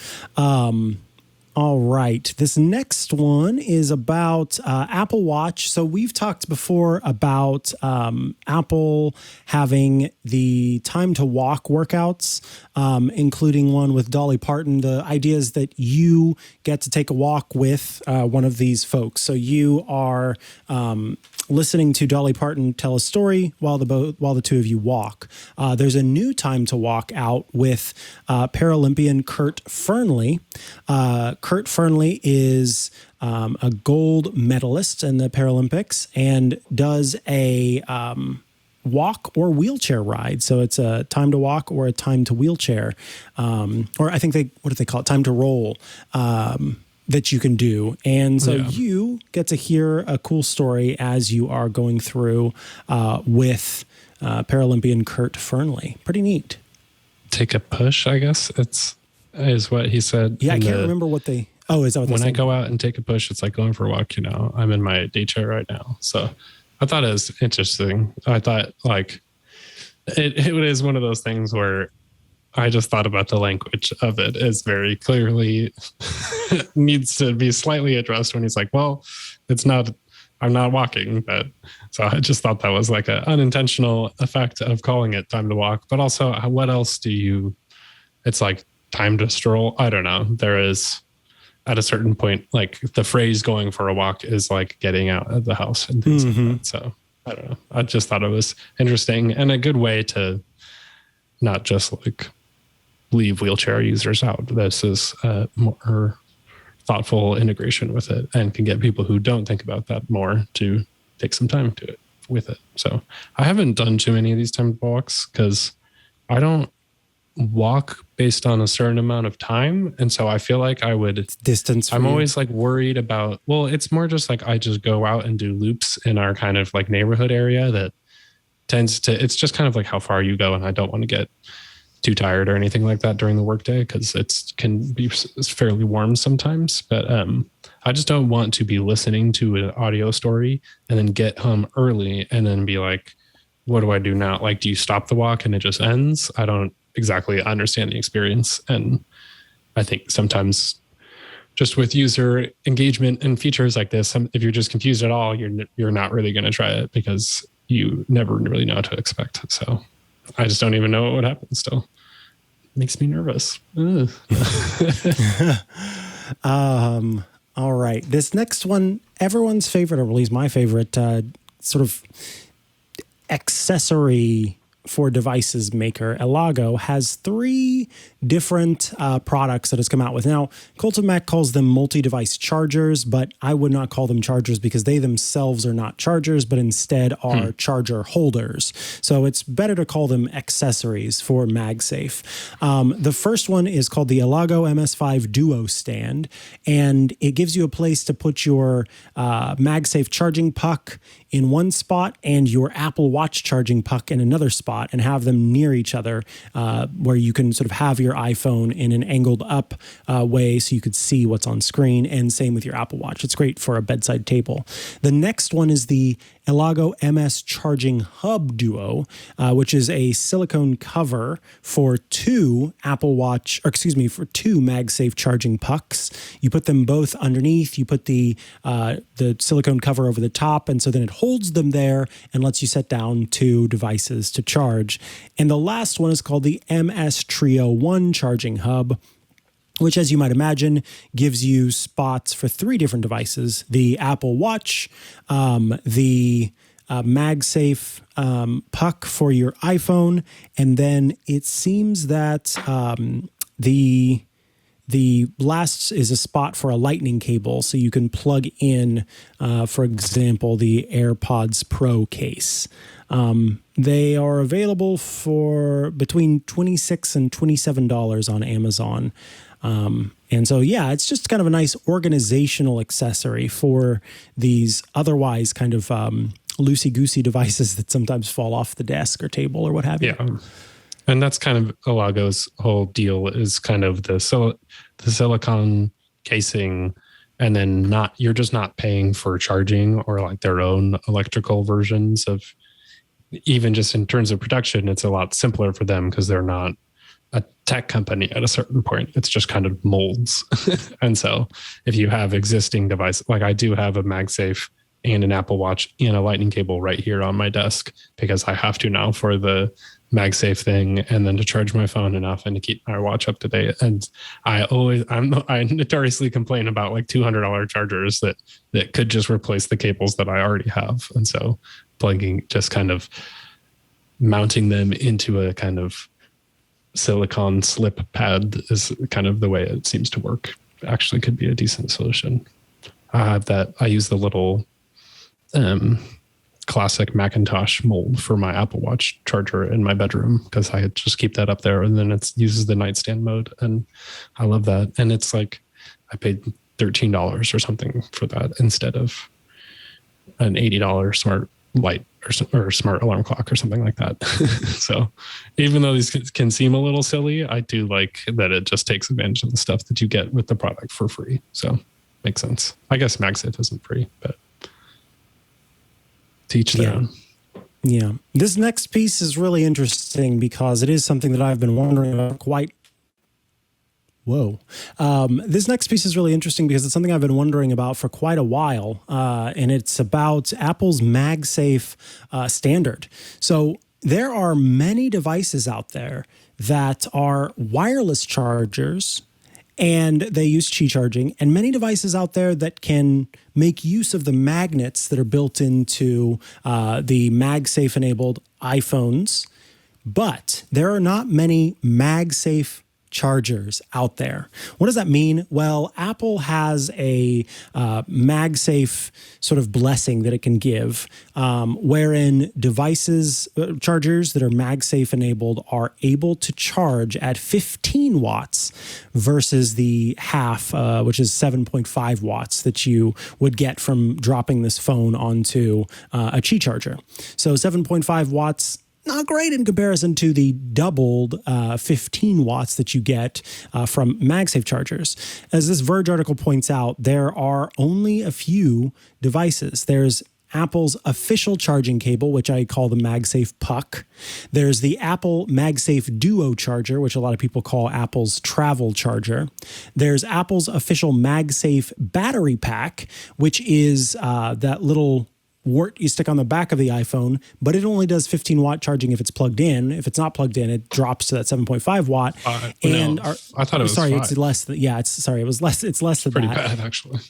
All right. This next one is about Apple Watch. So we've talked before about Apple having the time to walk workouts, including one with Dolly Parton. The idea is that you get to take a walk with one of these folks. So you are listening to Dolly Parton tell a story while the two of you walk. There's a new time to walk out with Paralympian Kurt Fearnley. Kurt Fearnley is a gold medalist in the Paralympics and does a walk or wheelchair ride. So it's a time to walk or a time to wheelchair. Or I think what do they call it? Time to roll. That you can do. And so you get to hear a cool story as you are going through with Paralympian Kurt Fearnley. Pretty neat. Take a push, I guess is what he said. Yeah, I can't remember what they... Oh, is that what they said? When I go out and take a push, it's like going for a walk, I'm in my day chair right now. So I thought it was interesting. I thought like it is one of those things where I just thought about the language of it is very clearly needs to be slightly addressed when he's like, well, I'm not walking. But so I just thought that was like an unintentional effect of calling it time to walk. But also, what else it's like time to stroll. I don't know. There is at a certain point, like the phrase going for a walk is like getting out of the house and things like that. So I don't know. I just thought it was interesting and a good way to not just like leave wheelchair users out. This is a more thoughtful integration with it and can get people who don't think about that more to take some time to it with it. So I haven't done too many of these time walks because I don't walk based on a certain amount of time. And so I feel like I would distance. I'm always like worried about, well, it's more just like I just go out and do loops in our kind of like neighborhood area that tends to, it's just kind of like how far you go. And I don't want to get too tired or anything like that during the workday because it's fairly warm sometimes. But I just don't want to be listening to an audio story and then get home early and then be like, what do I do now? Like, do you stop the walk and it just ends? I don't exactly understand the experience. And I think sometimes just with user engagement and features like this, if you're just confused at all, you're not really going to try it because you never really know what to expect. So I just don't even know what would happen still. Makes me nervous. All right. This next one, everyone's favorite, or at least my favorite, sort of accessory for devices maker, Elago, has 3 different products that it's come out with. Now, Cult of Mac calls them multi-device chargers, but I would not call them chargers because they themselves are not chargers, but instead are charger holders. So it's better to call them accessories for MagSafe. The first one is called the Elago MS5 Duo Stand, and it gives you a place to put your MagSafe charging puck in one spot and your Apple Watch charging puck in another spot, and have them near each other, where you can sort of have your iPhone in an angled up way so you could see what's on screen, and same with your Apple Watch. It's great for a bedside table. The next one is the Elago MS Charging Hub Duo, which is a silicone cover for 2 for 2 MagSafe charging pucks. You put them both underneath, you put the silicone cover over the top, and so then it holds them there and lets you set down 2 devices to charge. And the last one is called the MS Trio 1 Charging Hub, which, as you might imagine, gives you spots for 3 different devices: the Apple Watch, the MagSafe puck for your iPhone, and then it seems that the last is a spot for a lightning cable, so you can plug in, for example, the AirPods Pro case. They are available for between $26 and $27 on Amazon. And so, yeah, it's just kind of a nice organizational accessory for these otherwise kind of loosey-goosey devices that sometimes fall off the desk or table or what have you. Yeah. And that's kind of Elago's whole deal, is kind of the silicone casing, and then you're just not paying for charging or like their own electrical versions of, even just in terms of production, it's a lot simpler for them because they're not a tech company at a certain point. It's just kind of molds. And so if you have existing devices, like I do have a MagSafe and an Apple Watch and a lightning cable right here on my desk because I have to now for the MagSafe thing, and then to charge my phone enough and to keep my watch up to date. And I notoriously complain about like $200 chargers that could just replace the cables that I already have. And so just kind of mounting them into a kind of silicone slip pad is kind of the way it seems to work. Actually could be a decent solution. I use the little classic Macintosh mold for my Apple Watch charger in my bedroom because I just keep that up there, and then it uses the nightstand mode, and I love that. And it's like I paid $13 or something for that instead of an $80 smart light or smart alarm clock or something like that. So even though these can seem a little silly, I do like that it just takes advantage of the stuff that you get with the product for free. So makes sense. I guess MagSafe isn't free, but teach their own. Yeah. This next piece is really interesting because it is something that I've been wondering about this next piece is really interesting because it's something I've been wondering about for quite a while, and it's about Apple's MagSafe standard. So there are many devices out there that are wireless chargers, and they use Qi charging, and many devices out there that can make use of the magnets that are built into the MagSafe-enabled iPhones, but there are not many MagSafe chargers out there. What does that mean? Well, Apple has a MagSafe sort of blessing that it can give, wherein devices, chargers that are MagSafe enabled are able to charge at 15 watts versus the half, which is 7.5 watts that you would get from dropping this phone onto a Qi charger. So 7.5 watts, not great in comparison to the doubled 15 watts that you get from MagSafe chargers. As this Verge article points out, there are only a few devices. There's Apple's official charging cable, which I call the MagSafe Puck. There's the Apple MagSafe Duo charger, which a lot of people call Apple's travel charger. There's Apple's official MagSafe battery pack, which is that little wart you stick on the back of the iPhone, but it only does 15-watt charging if it's plugged in. If it's not plugged in, it drops to that 7.5 watt. And I thought it was sorry, 5. it's less than, yeah, it was less. It's less than pretty that. bad, actually.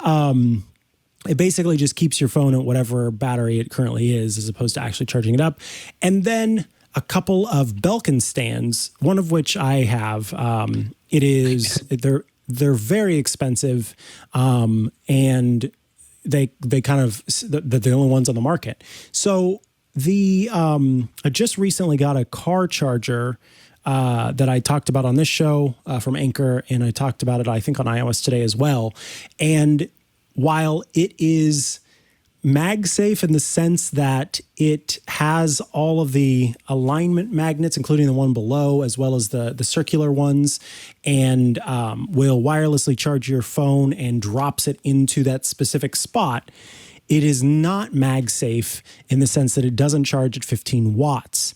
It basically just keeps your phone at whatever battery it currently is, as opposed to actually charging it up. And then a couple of Belkin stands, one of which I have. They're very expensive, and they're the only ones on the market. So I just recently got a car charger that I talked about on this show from Anchor, and I talked about it, I think, on iOS Today as well. And while it is MagSafe in the sense that it has all of the alignment magnets, including the one below, as well as the circular ones, and will wirelessly charge your phone and drops it into that specific spot, it is not MagSafe in the sense that it doesn't charge at 15 watts.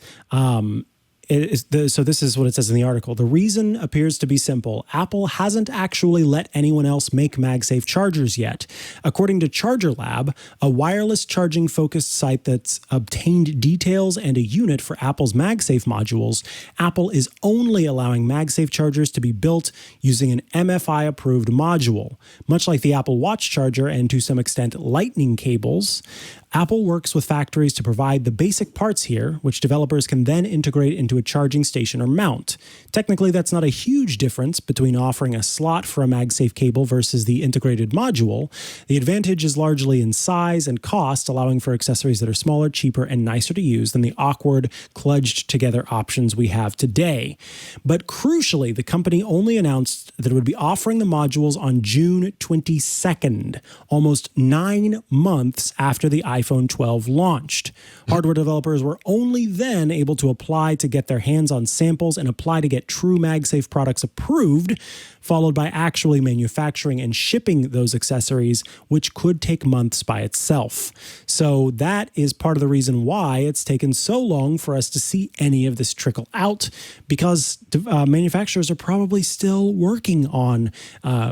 So this is what it says in the article. The reason appears to be simple. Apple hasn't actually let anyone else make MagSafe chargers yet. According to Charger Lab, a wireless charging focused site that's obtained details and a unit for Apple's MagSafe modules, Apple is only allowing MagSafe chargers to be built using an MFI approved module. Much like the Apple Watch charger and to some extent Lightning cables, Apple works with factories to provide the basic parts here, which developers can then integrate into a charging station or mount. Technically, that's not a huge difference between offering a slot for a MagSafe cable versus the integrated module. The advantage is largely in size and cost, allowing for accessories that are smaller, cheaper, and nicer to use than the awkward, kludged together options we have today. But crucially, the company only announced that it would be offering the modules on June 22nd, almost 9 months after the iPhone 12 launched. Hardware developers were only then able to apply to get their hands on samples and apply to get true MagSafe products approved, followed by actually manufacturing and shipping those accessories, which could take months by itself. So that is part of the reason why it's taken so long for us to see any of this trickle out, because manufacturers are probably still working on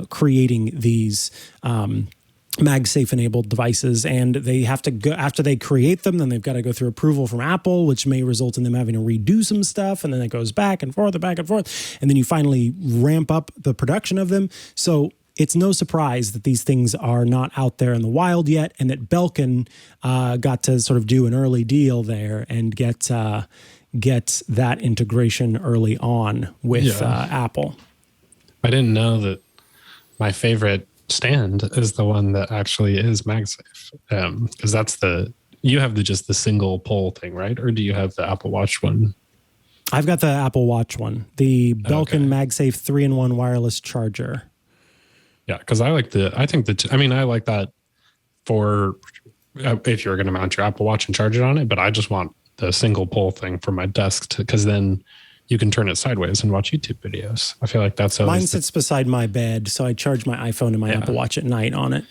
creating these MagSafe enabled devices, and they have to go after they create them, then they've got to go through approval from Apple, which may result in them having to redo some stuff, and then it goes back and forth, and then you finally ramp up the production of them. So it's no surprise that these things are not out there in the wild yet, and that Belkin got to sort of do an early deal there and get that integration early on with Apple. I didn't know that my favorite stand is the one that actually is MagSafe, because that's you have just the single pole thing, right? Or do you have the Apple Watch one? I've got the Apple Watch one, the Belkin MagSafe 3-in-1 wireless charger. Yeah, because I like that for if you're going to mount your Apple Watch and charge it on it, but I just want the single pole thing for my desk because then you can turn it sideways and watch YouTube videos. I feel like that's always... Mine sits beside my bed, so I charge my iPhone and my Apple Watch at night on it.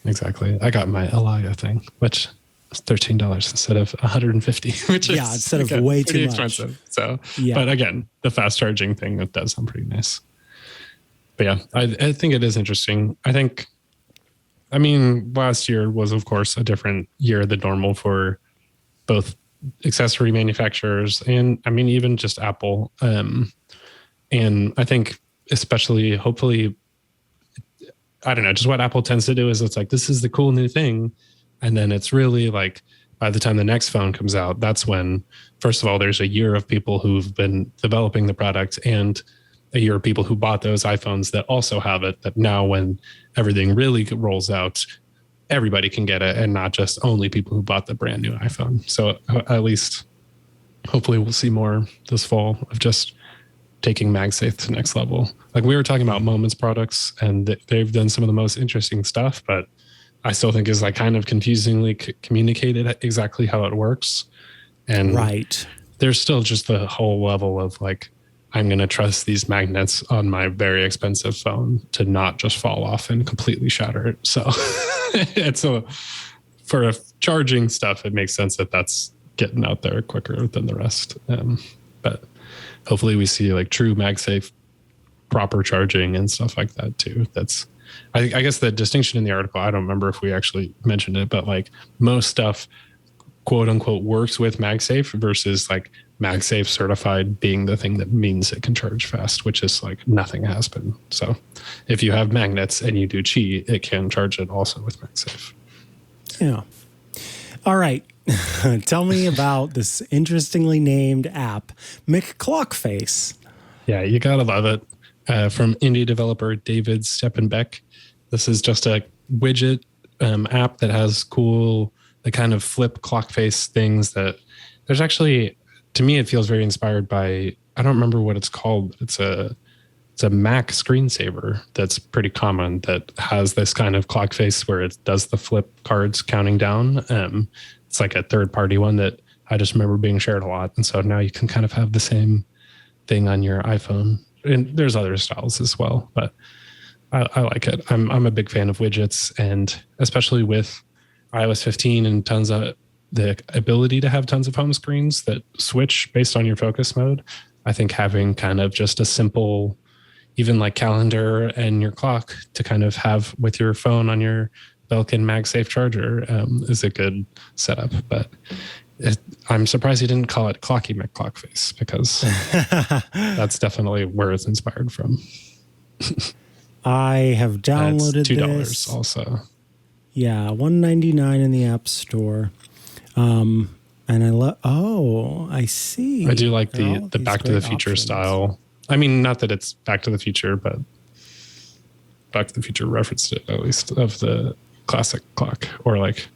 Exactly. I got my Elago thing, which is $13 instead of $150, which is instead of way too much expensive. So, but again, the fast charging thing, that does sound pretty nice. But yeah, I think it is interesting. Last year was, of course, a different year than normal for both accessory manufacturers and even just Apple. And I think especially, hopefully, I don't know, just what Apple tends to do is it's like, this is the cool new thing. And then it's really like, by the time the next phone comes out, that's when, first of all, there's a year of people who've been developing the product and a year of people who bought those iPhones that also have it, that now when everything really rolls out, everybody can get it and not just only people who bought the brand new iPhone. So at least hopefully we'll see more this fall of just taking MagSafe to the next level. Like we were talking about Moments products, and they've done some of the most interesting stuff, but I still think is like kind of confusingly communicated exactly how it works. And there's still just the whole level of like, I'm going to trust these magnets on my very expensive phone to not just fall off and completely shatter it. So for charging stuff, it makes sense that that's getting out there quicker than the rest. But hopefully we see like true MagSafe proper charging and stuff like that too. That's I guess the distinction in the article, I don't remember if we actually mentioned it, but like most stuff, quote unquote, works with MagSafe versus like MagSafe certified being the thing that means it can charge fast, which is like nothing has been. So if you have magnets and you do Qi, it can charge it also with MagSafe. Yeah. All right. Tell me about this interestingly named app, McClockface. Yeah, you gotta love it. From indie developer David Steppenbeck. This is just a widget app that has the kind of flip clock face things that there's actually, to me, it feels very inspired by, I don't remember what it's called. It's a Mac screensaver that's pretty common that has this kind of clock face where it does the flip cards counting down. It's like a third-party one that I just remember being shared a lot. And so now you can kind of have the same thing on your iPhone. And there's other styles as well, but I like it. I'm a big fan of widgets, and especially with iOS 15 and tons of the ability to have tons of home screens that switch based on your focus mode. I think having kind of just a simple, even like calendar and your clock to kind of have with your phone on your Belkin MagSafe charger is a good setup. But I'm surprised he didn't call it Clocky McClockface, because that's definitely where it's inspired from. I have downloaded $2 this. Also. Yeah, $1.99 in the App Store. And I see. I do like the Back to the Future options. Style. I mean, not that it's Back to the Future, but Back to the Future referenced it, at least, of the classic clock. Or like,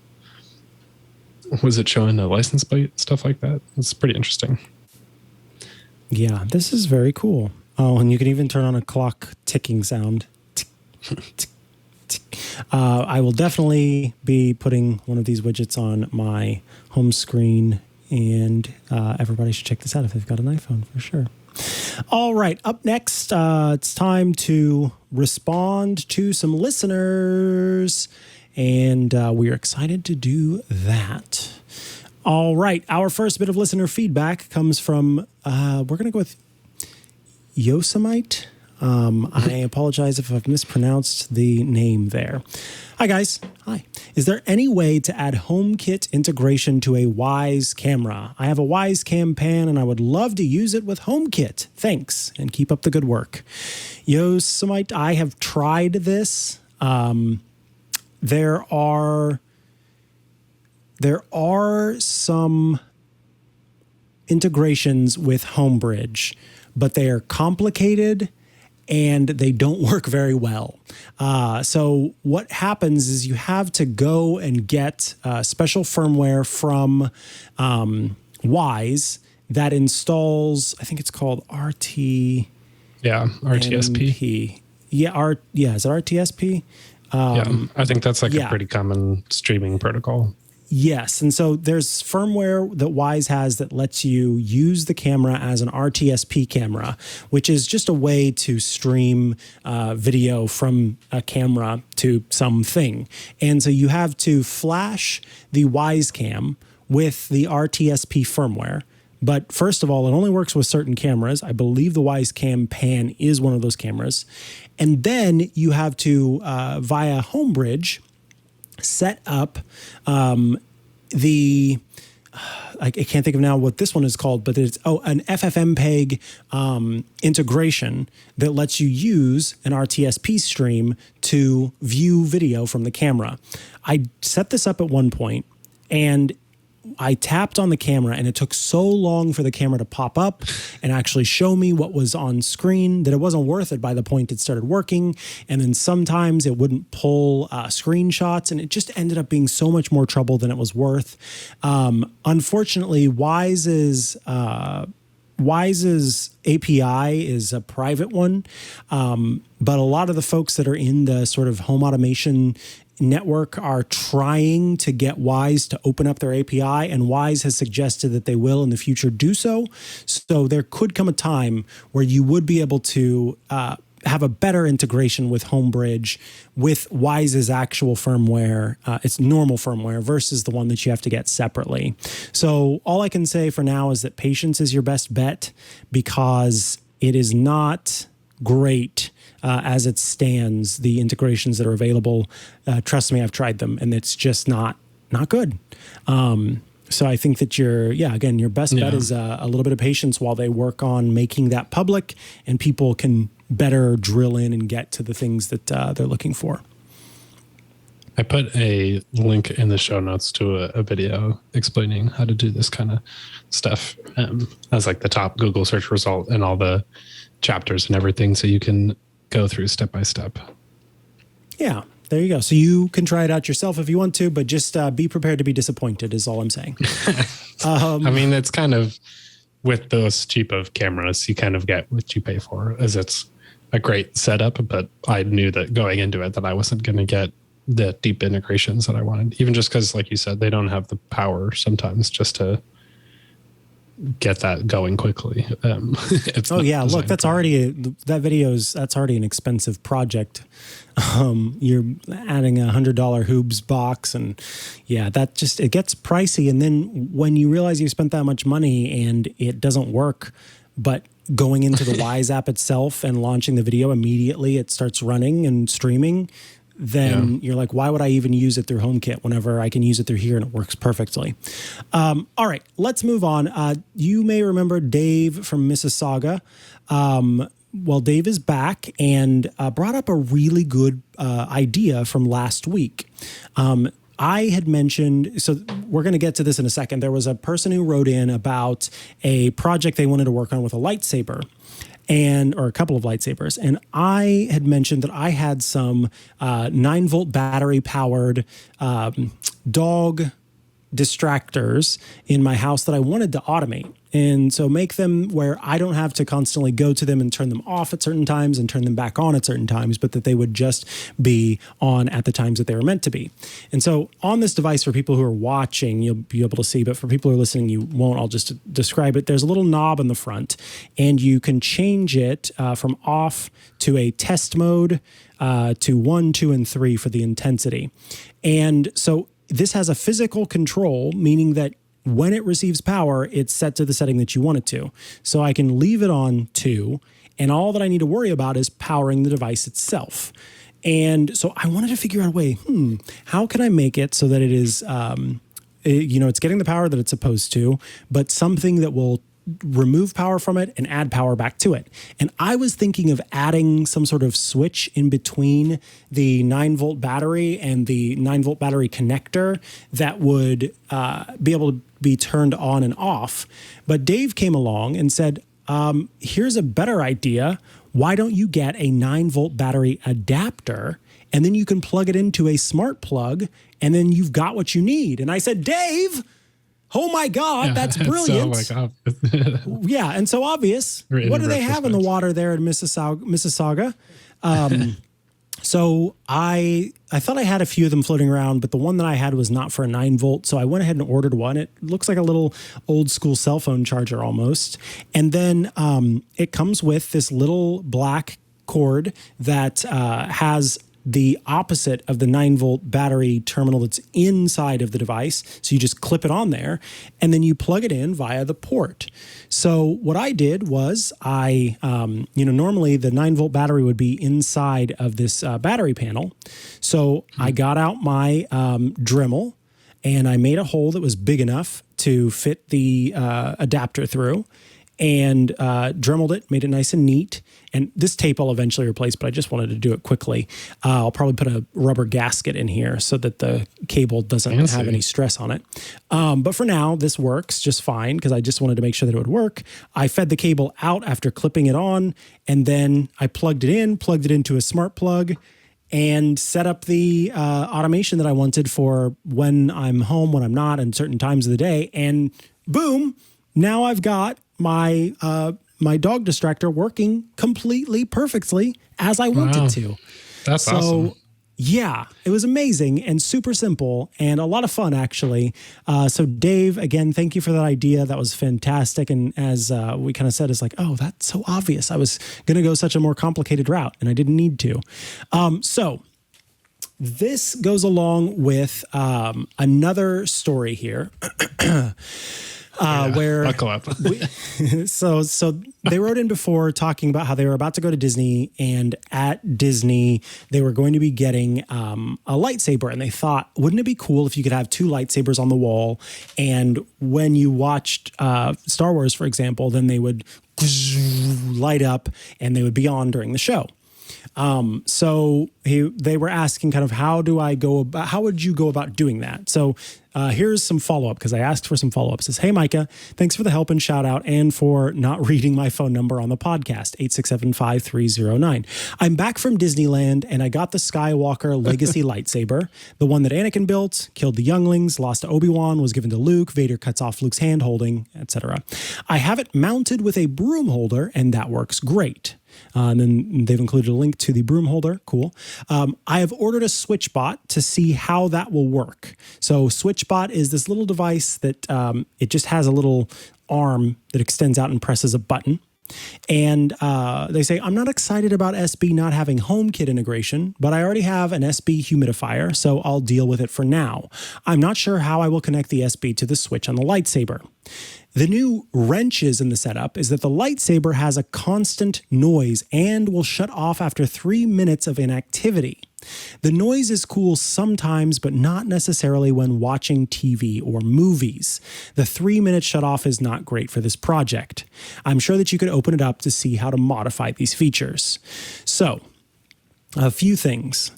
was it showing the license plate, stuff like that? It's pretty interesting. Yeah, this is very cool. Oh, and you can even turn on a clock ticking sound. Tick, tick, tick. I will definitely be putting one of these widgets on my home screen, and everybody should check this out if they've got an iPhone, for sure. All right, up next, it's time to respond to some listeners, and we are excited to do that. All right, our first bit of listener feedback comes from, we're going to go with Yosemite. I apologize if I've mispronounced the name there. Hi, guys. Hi. Is there any way to add HomeKit integration to a Wyze camera? I have a Wyze Cam Pan, and I would love to use it with HomeKit. Thanks, and keep up the good work. Yosemite, I have tried this. There are some integrations with Homebridge, but they are complicated and they don't work very well. So what happens is you have to go and get special firmware from Wyze that installs, I think it's called RT. Yeah, RTSP. MP. Yeah, is it RTSP? I think that's like a pretty common streaming protocol. Yes. And so there's firmware that Wyze has that lets you use the camera as an RTSP camera, which is just a way to stream video from a camera to something. And so you have to flash the Wyze Cam with the RTSP firmware. But first of all, it only works with certain cameras. I believe the Wyze Cam Pan is one of those cameras. And then you have to, via Homebridge, set up I can't think of now what this one is called, but it's an FFmpeg integration that lets you use an RTSP stream to view video from the camera. I set this up at one point, and I tapped on the camera, and it took so long for the camera to pop up and actually show me what was on screen that it wasn't worth it by the point it started working. And then sometimes it wouldn't pull screenshots, and it just ended up being so much more trouble than it was worth. Unfortunately, Wyze's API is a private one, but a lot of the folks that are in the sort of home automation network are trying to get Wyze to open up their API, and Wyze has suggested that they will in the future do so. So there could come a time where you would be able to have a better integration with Homebridge with Wyze's actual firmware, its normal firmware, versus the one that you have to get separately. So all I can say for now is that patience is your best bet, because it is not great as it stands, the integrations that are available, trust me, I've tried them, and it's just not good. So I think that your best bet is a little bit of patience while they work on making that public, and people can better drill in and get to the things that they're looking for. I put a link in the show notes to a video explaining how to do this kind of stuff as like the top Google search result and all the chapters and everything, so you can go through step by step. Yeah. There you go. So you can try it out yourself if you want to, but just be prepared to be disappointed is all I'm saying. I mean, it's kind of, with those cheap of cameras, you kind of get what you pay for, as it's a great setup, but I knew that going into it that I wasn't going to get the deep integrations that I wanted, even just because, like you said, they don't have the power sometimes just to get that going quickly. That's already an expensive project. You're adding $100 Hoobs box, and it gets pricey. And then when you realize you spent that much money and it doesn't work, but going into the Wise app itself and launching the video immediately, it starts running and streaming, then you're like, why would I even use it through HomeKit whenever I can use it through here and it works perfectly? All right, let's move on. You may remember Dave from Mississauga. Well, Dave is back and brought up a really good idea from last week. I had mentioned, so we're going to get to this in a second. There was a person who wrote in about a project they wanted to work on with a lightsaber, or a couple of lightsabers. And I had mentioned that I had some 9-volt battery powered dog distractors in my house that I wanted to automate. And so make them where I don't have to constantly go to them and turn them off at certain times and turn them back on at certain times, but that they would just be on at the times that they were meant to be. And so on this device, for people who are watching, you'll be able to see, but for people who are listening, you won't. I'll just describe it. There's a little knob in the front, and you can change it from off to a test mode to 1, 2, and 3 for the intensity. And so this has a physical control, meaning that when it receives power, it's set to the setting that you want it to. So I can leave it on 2, and all that I need to worry about is powering the device itself. And so I wanted to figure out a way, how can I make it so that it is, it's getting the power that it's supposed to, but something that will remove power from it and add power back to it. And I was thinking of adding some sort of switch in between the 9-volt battery and the 9-volt battery connector that would be able to be turned on and off. But Dave came along and said, here's a better idea. Why don't you get a 9-volt battery adapter, and then you can plug it into a smart plug, and then you've got what you need. And I said, Dave, oh my God, that's brilliant. So yeah, and so obvious. What do they have in the water there in Mississauga? So I thought I had a few of them floating around, but the one that I had was not for a 9-volt. So I went ahead and ordered one. It looks like a little old school cell phone charger almost. And then it comes with this little black cord that has the opposite of the 9-volt battery terminal that's inside of the device. So you just clip it on there, and then you plug it in via the port. So what I did was normally the 9-volt battery would be inside of this battery panel. So I got out my Dremel, and I made a hole that was big enough to fit the adapter through, and Dremeled it, made it nice and neat. And this tape I'll eventually replace, but I just wanted to do it quickly. I'll probably put a rubber gasket in here so that the cable doesn't have any stress on it. But for now, this works just fine because I just wanted to make sure that it would work. I fed the cable out after clipping it on, and then I plugged it into a smart plug, and set up the automation that I wanted for when I'm home, when I'm not, and certain times of the day. And boom, now I've got my dog distractor working completely perfectly as I wanted to. That's awesome. Yeah, it was amazing and super simple and a lot of fun, actually. So Dave, again, thank you for that idea. That was fantastic. And as we kind of said, it's like, oh, that's so obvious. I was going to go such a more complicated route and I didn't need to. So this goes along with another story here. where buckle up. so they wrote in before talking about how they were about to go to Disney, and at Disney they were going to be getting a lightsaber, and they thought, wouldn't it be cool if you could have two lightsabers on the wall, and when you watched Star Wars, for example, then they would light up and they would be on during the show. So they were asking kind of how would you go about doing that? So here's some follow-up, because I asked for some follow-up. It says, hey, Micah, thanks for the help and shout out and for not reading my phone number on the podcast, 867-5309. I'm back from Disneyland and I got the Skywalker Legacy lightsaber, the one that Anakin built, killed the younglings, lost to Obi-Wan, was given to Luke, Vader cuts off Luke's hand holding, etc. I have it mounted with a broom holder and that works great. And then they've included a link to the broom holder. Cool. I have ordered a SwitchBot to see how that will work. So SwitchBot is this little device that it just has a little arm that extends out and presses a button. And they say, I'm not excited about SB not having HomeKit integration, but I already have an SB humidifier, so I'll deal with it for now. I'm not sure how I will connect the SB to the switch on the lightsaber. The new wrenches in the setup is that the lightsaber has a constant noise and will shut off after 3 minutes of inactivity. The noise is cool sometimes, but not necessarily when watching TV or movies. The 3-minute shutoff is not great for this project. I'm sure that you could open it up to see how to modify these features. So, a few things.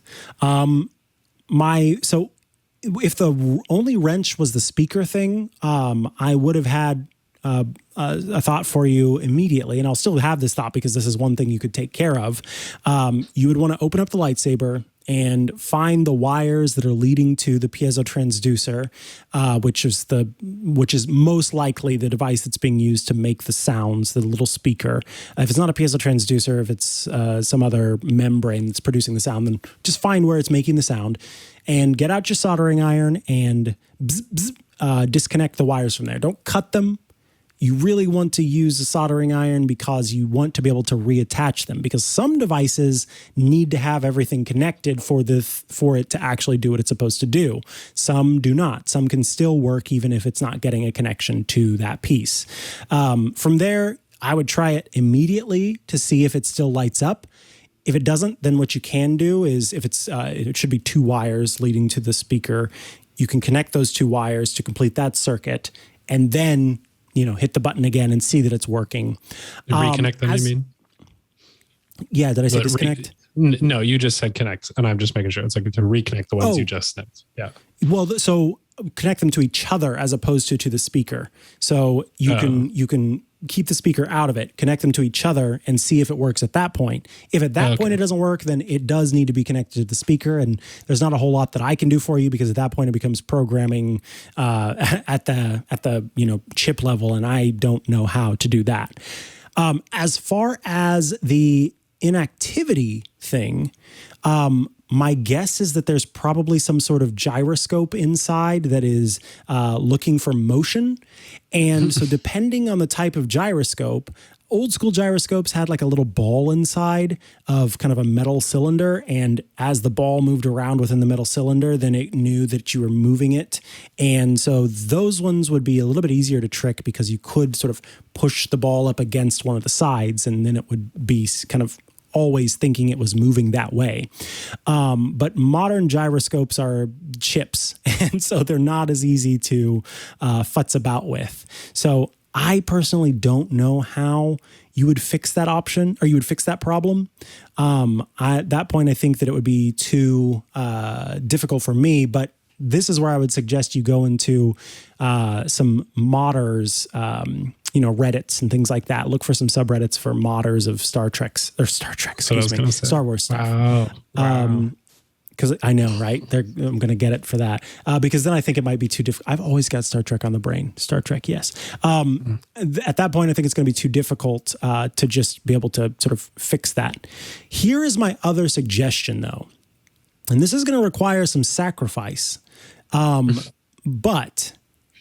If the only wrench was the speaker thing, I would have had a thought for you immediately, and I'll still have this thought because this is one thing you could take care of. You would want to open up the lightsaber and find the wires that are leading to the piezo transducer, which is most likely the device that's being used to make the sounds, the little speaker. If it's not a piezo transducer, if it's some other membrane that's producing the sound, then just find where it's making the sound and get out your soldering iron and disconnect the wires from there. Don't cut them. You really want to use a soldering iron because you want to be able to reattach them, because some devices need to have everything connected for it to actually do what it's supposed to do. Some do not. Some can still work even if it's not getting a connection to that piece. From there, I would try it immediately to see if it still lights up. If it doesn't, then what you can do is, if it should be 2 wires leading to the speaker, you can connect those 2 wires to complete that circuit, and then hit the button again and see that it's working. Reconnect them, you mean? Yeah, did I say disconnect? No, you just said connect, and I'm just making sure. It's like to reconnect the ones you just snipped. Yeah. Well, so connect them to each other as opposed to the speaker. So you can keep the speaker out of it, connect them to each other, and see if it works at that point. If at that point it doesn't work, then it does need to be connected to the speaker, and there's not a whole lot that I can do for you, because at that point it becomes programming at the chip level, and I don't know how to do that. As far as the inactivity thing, my guess is that there's probably some sort of gyroscope inside that is looking for motion. And so depending on the type of gyroscope, old school gyroscopes had like a little ball inside of kind of a metal cylinder. And as the ball moved around within the metal cylinder, then it knew that you were moving it. And so those ones would be a little bit easier to trick, because you could sort of push the ball up against one of the sides, and then it would be kind of always thinking it was moving that way. But modern gyroscopes are chips, and so they're not as easy to futz about with. So I personally don't know how you would fix that option, or you would fix that problem. At that point, I think that it would be too difficult for me, but this is where I would suggest you go into some modders, Reddits and things like that. Look for some subreddits for modders of Star Wars stuff. Wow. Because I know, right? I'm going to get it for that. Because then I think it might be too difficult. I've always got Star Trek on the brain. Star Trek, yes. At that point, I think it's going to be too difficult to just be able to sort of fix that. Here is my other suggestion, though. And this is going to require some sacrifice. But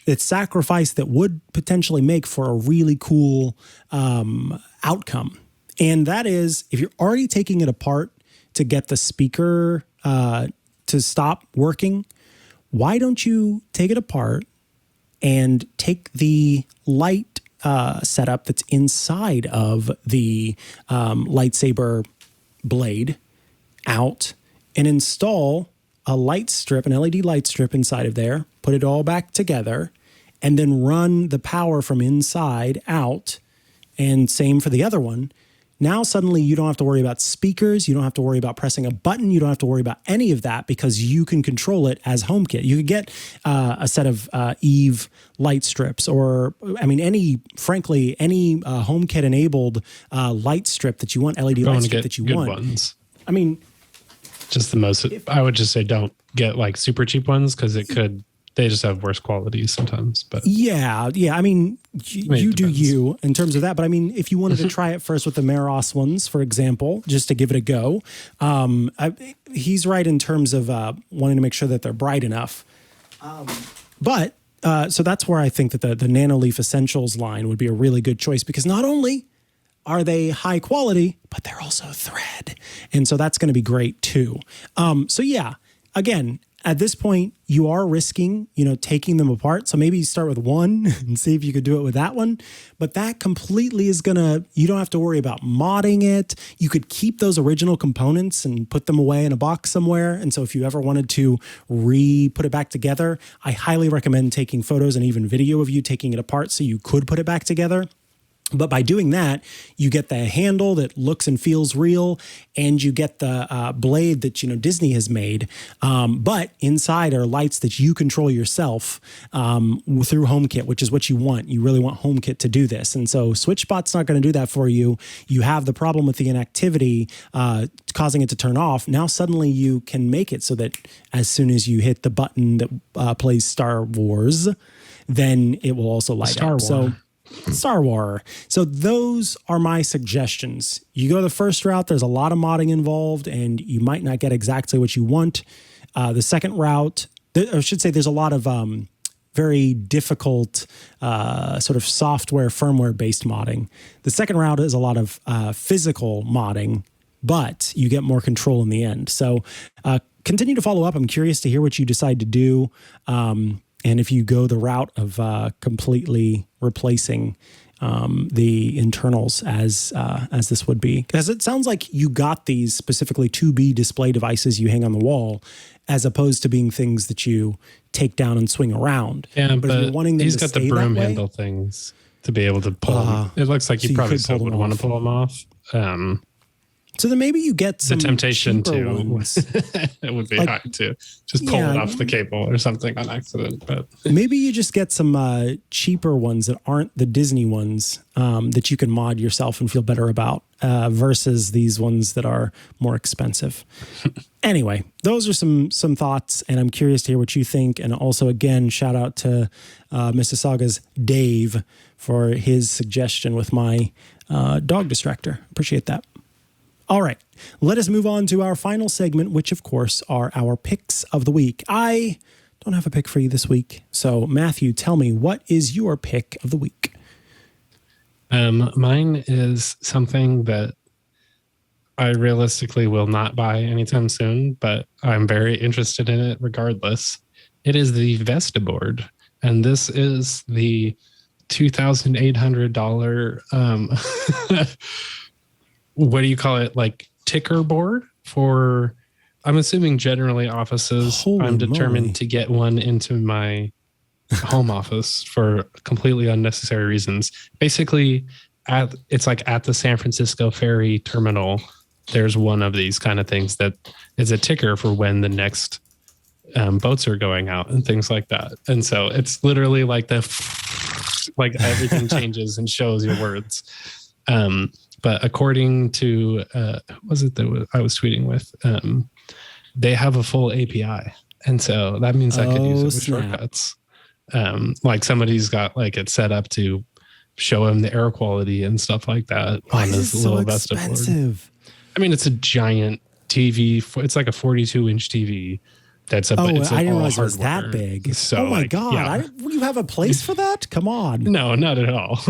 it's sacrifice that would potentially make for a really cool outcome. And that is, if you're already taking it apart to get the speaker to stop working, why don't you take it apart, and take the light setup that's inside of the lightsaber blade out and install a light strip, an LED light strip inside of there, put it all back together, and then run the power from inside out. And same for the other one. Now suddenly you don't have to worry about speakers. You don't have to worry about pressing a button. You don't have to worry about any of that because you can control it as HomeKit. You could get a set of Eve light strips or, I mean, any HomeKit enabled light strip that you want, LED light strip that you good want. Ones. I mean, just the most, I would just say don't get like super cheap ones because they just have worse quality sometimes. But yeah. I mean, you do you in terms of that. But I mean, if you wanted to try it first with the Meross ones, for example, just to give it a go, he's right in terms of wanting to make sure that they're bright enough. So that's where I think that the Nanoleaf Essentials line would be a really good choice because not only are they high quality, but they're also thread. And so that's going to be great too. So yeah, again, at this point, you are risking, taking them apart. So maybe you start with one and see if you could do it with that one. But that completely is you don't have to worry about modding it. You could keep those original components and put them away in a box somewhere. And so if you ever wanted to put it back together, I highly recommend taking photos and even video of you taking it apart so you could put it back together. But by doing that, you get the handle that looks and feels real, and you get the blade that Disney has made. But inside are lights that you control yourself through HomeKit, which is what you want. You really want HomeKit to do this, and so SwitchBot's not going to do that for you. You have the problem with the inactivity causing it to turn off. Now suddenly you can make it so that as soon as you hit the button that plays Star Wars, then it will also light up. So. Star Wars. So those are my suggestions. You go the first route, there's a lot of modding involved, and you might not get exactly what you want. The second route, I should say there's a lot of very difficult sort of software, firmware-based modding. The second route is a lot of physical modding, but you get more control in the end. So continue to follow up. I'm curious to hear what you decide to do. And if you go the route of completely replacing the internals as this would be, because it sounds like you got these specifically to be display devices you hang on the wall, as opposed to being things that you take down and swing around. Yeah, but if you're wanting them he's to got stay the broom that way, handle things to be able to pull them. It looks like you probably still would want to pull them off. So then maybe you get some the temptation cheaper to ones. it would be high to just pull it off the cable or something on accident. But maybe you just get some cheaper ones that aren't the Disney ones that you can mod yourself and feel better about versus these ones that are more expensive. Anyway, those are some thoughts, and I'm curious to hear what you think. And also, again, shout out to Mississauga's Dave for his suggestion with my dog distractor. Appreciate that. All right, let us move on to our final segment, which, of course, are our picks of the week. I don't have a pick for you this week. So, Matthew, tell me, what is your pick of the week? Mine is something that I realistically will not buy anytime soon, but I'm very interested in it regardless. It is the Vestaboard, and this is the $2,800 what do you call it? Like ticker board for, I'm assuming generally offices. Holy I'm determined moly. to get one into my home office for completely unnecessary reasons. Basically, it's like at the San Francisco ferry terminal, there's one of these kind of things that is a ticker for when the next boats are going out and things like that. And so it's literally like like everything changes and shows your words. But according to, was it that I was tweeting with, they have a full API. And so that means I could use it with shortcuts. Like somebody's got like it set up to show him the air quality and stuff like that. Why on is this it so little Vesta board. expensive? I mean, it's a giant TV. It's like a 42-inch TV. That's I didn't realize it was that big. So, oh my like, God. yeah. You have a place for that? Come on. No, not at all.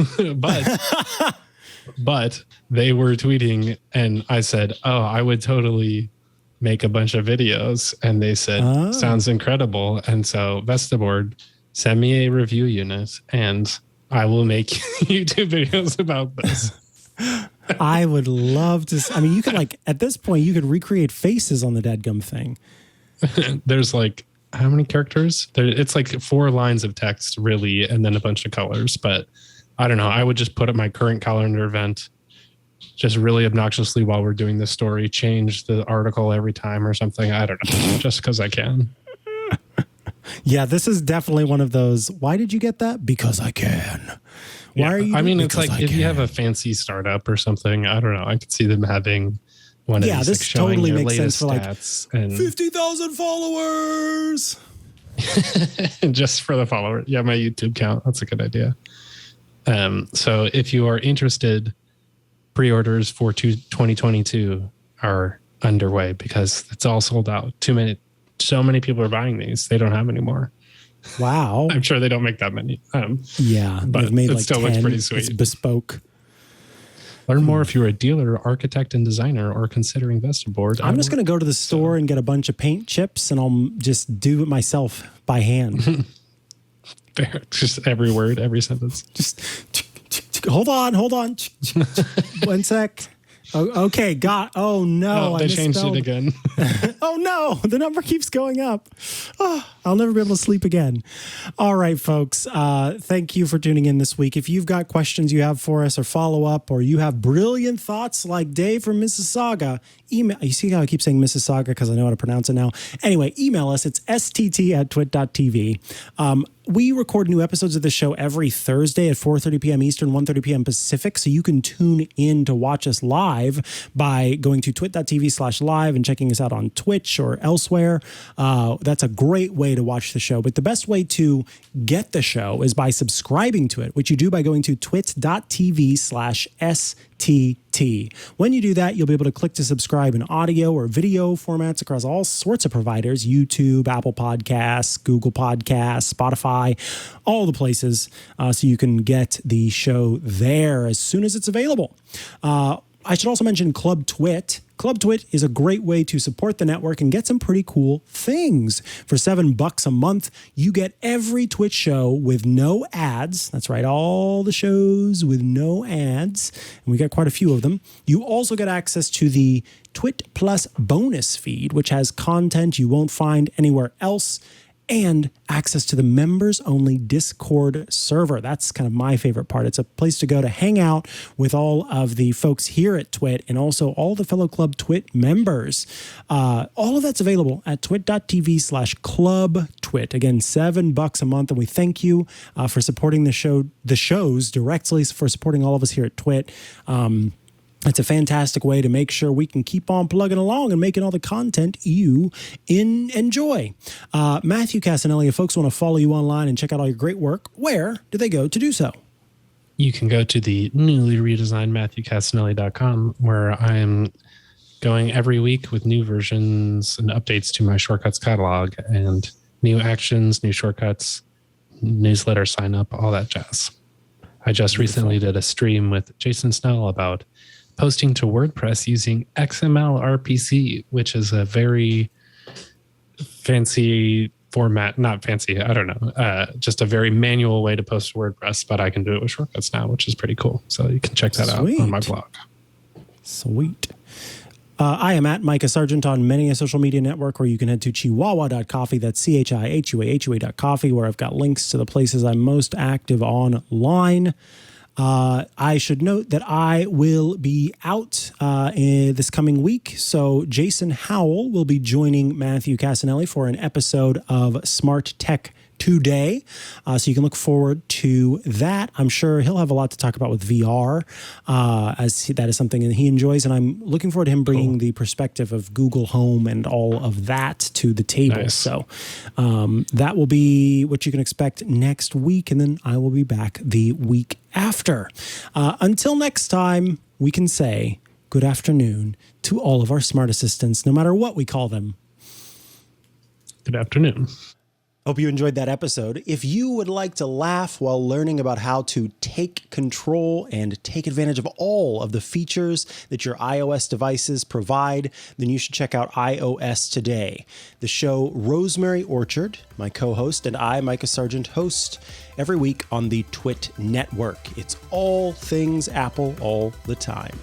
But they were tweeting and I said, oh, I would totally make a bunch of videos. And they said, sounds incredible. And so Vestaboard send me a review unit and I will make YouTube videos about this. I would love to. I mean, you could like, at this point, you could recreate faces on the dadgum thing. There's like, how many characters? It's like 4 lines of text, really, and then a bunch of colors. But I don't know. I would just put up my current calendar event, just really obnoxiously while we're doing this story, change the article every time or something. I don't know, just because I can. Yeah, this is definitely one of those. Why did you get that? Because I can. Why are you? I mean, it's like if you have a fancy startup or something, I don't know. I could see them having one of these. Yeah, this like totally makes sense for like and 50,000 followers. Just for the followers. Yeah, my YouTube count. That's a good idea. So if you are interested, pre-orders for 2022 are underway because it's all sold out. So many people are buying these. They don't have any more. Wow. I'm sure they don't make that many. Yeah, but they've made it like still 10. looks pretty sweet. It's bespoke. Learn more if you're a dealer, architect, and designer, or considering Westerboard. I'm just going to go to the store and get a bunch of paint chips, and I'll just do it myself by hand. Just every word, every sentence. Just hold on. 1 sec. Oh, okay, oh no. They changed it again. Oh no, the number keeps going up. Oh, I'll never be able to sleep again. All right, folks. Thank you for tuning in this week. If you've got questions you have for us or follow up, or you have brilliant thoughts like Dave from Mississauga, email. You see how I keep saying Mississauga because I know how to pronounce it now. Anyway, email us. It's stt@twit.tv. We record new episodes of the show every Thursday at 4:30 p.m. Eastern, 1:30 p.m. Pacific. So you can tune in to watch us live by going to twit.tv/live and checking us out on Twitch or elsewhere. That's a great way to watch the show. But the best way to get the show is by subscribing to it, which you do by going to twit.tv/STT. When you do that, you'll be able to click to subscribe in audio or video formats across all sorts of providers: YouTube, Apple Podcasts, Google Podcasts, Spotify, all the places. So you can get the show there as soon as it's available. I should also mention Club Twit. Club Twit is a great way to support the network and get some pretty cool things. For $7 a month, you get every Twitch show with no ads. That's right, all the shows with no ads. And we got quite a few of them. You also get access to the Twit Plus bonus feed, which has content you won't find anywhere else, and access to the members-only Discord server. That's kind of my favorite part. It's a place to go to hang out with all of the folks here at Twit and also all the fellow Club Twit members. All of that's available at twit.tv/clubtwit. Again, $7 a month, and we thank you for supporting the shows directly, for supporting all of us here at Twit. It's a fantastic way to make sure we can keep on plugging along and making all the content you enjoy. Matthew Casanelli, if folks want to follow you online and check out all your great work, where do they go to do so? You can go to the newly redesigned MatthewCasanelli.com, where I am going every week with new versions and updates to my shortcuts catalog and new actions, new shortcuts, newsletter sign up, all that jazz. I just recently did a stream with Jason Snell about posting to WordPress using XML RPC, which is a very fancy format. Not fancy, I don't know. Just a very manual way to post to WordPress, but I can do it with shortcuts now, which is pretty cool. So you can check that out on my blog. Sweet. I am at Micah Sargent on many a social media network, or you can head to chihuahua.coffee. That's CHIHUAHUA.coffee, where I've got links to the places I'm most active online. I should note that I will be out this coming week. So Jason Howell will be joining Matthew Casanelli for an episode of Smart Tech Today. So you can look forward to that. I'm sure he'll have a lot to talk about with VR, as that is something that he enjoys. And I'm looking forward to him bringing the perspective of Google Home and all of that to the table. Nice. So that will be what you can expect next week. And then I will be back the week after. Until next time, we can say good afternoon to all of our smart assistants, no matter what we call them. Good afternoon. Hope you enjoyed that episode. If you would like to laugh while learning about how to take control and take advantage of all of the features that your iOS devices provide, then you should check out iOS Today, the show Rosemary Orchard, my co-host, and I, Micah Sargent, host every week on the Twit Network. It's all things Apple all the time.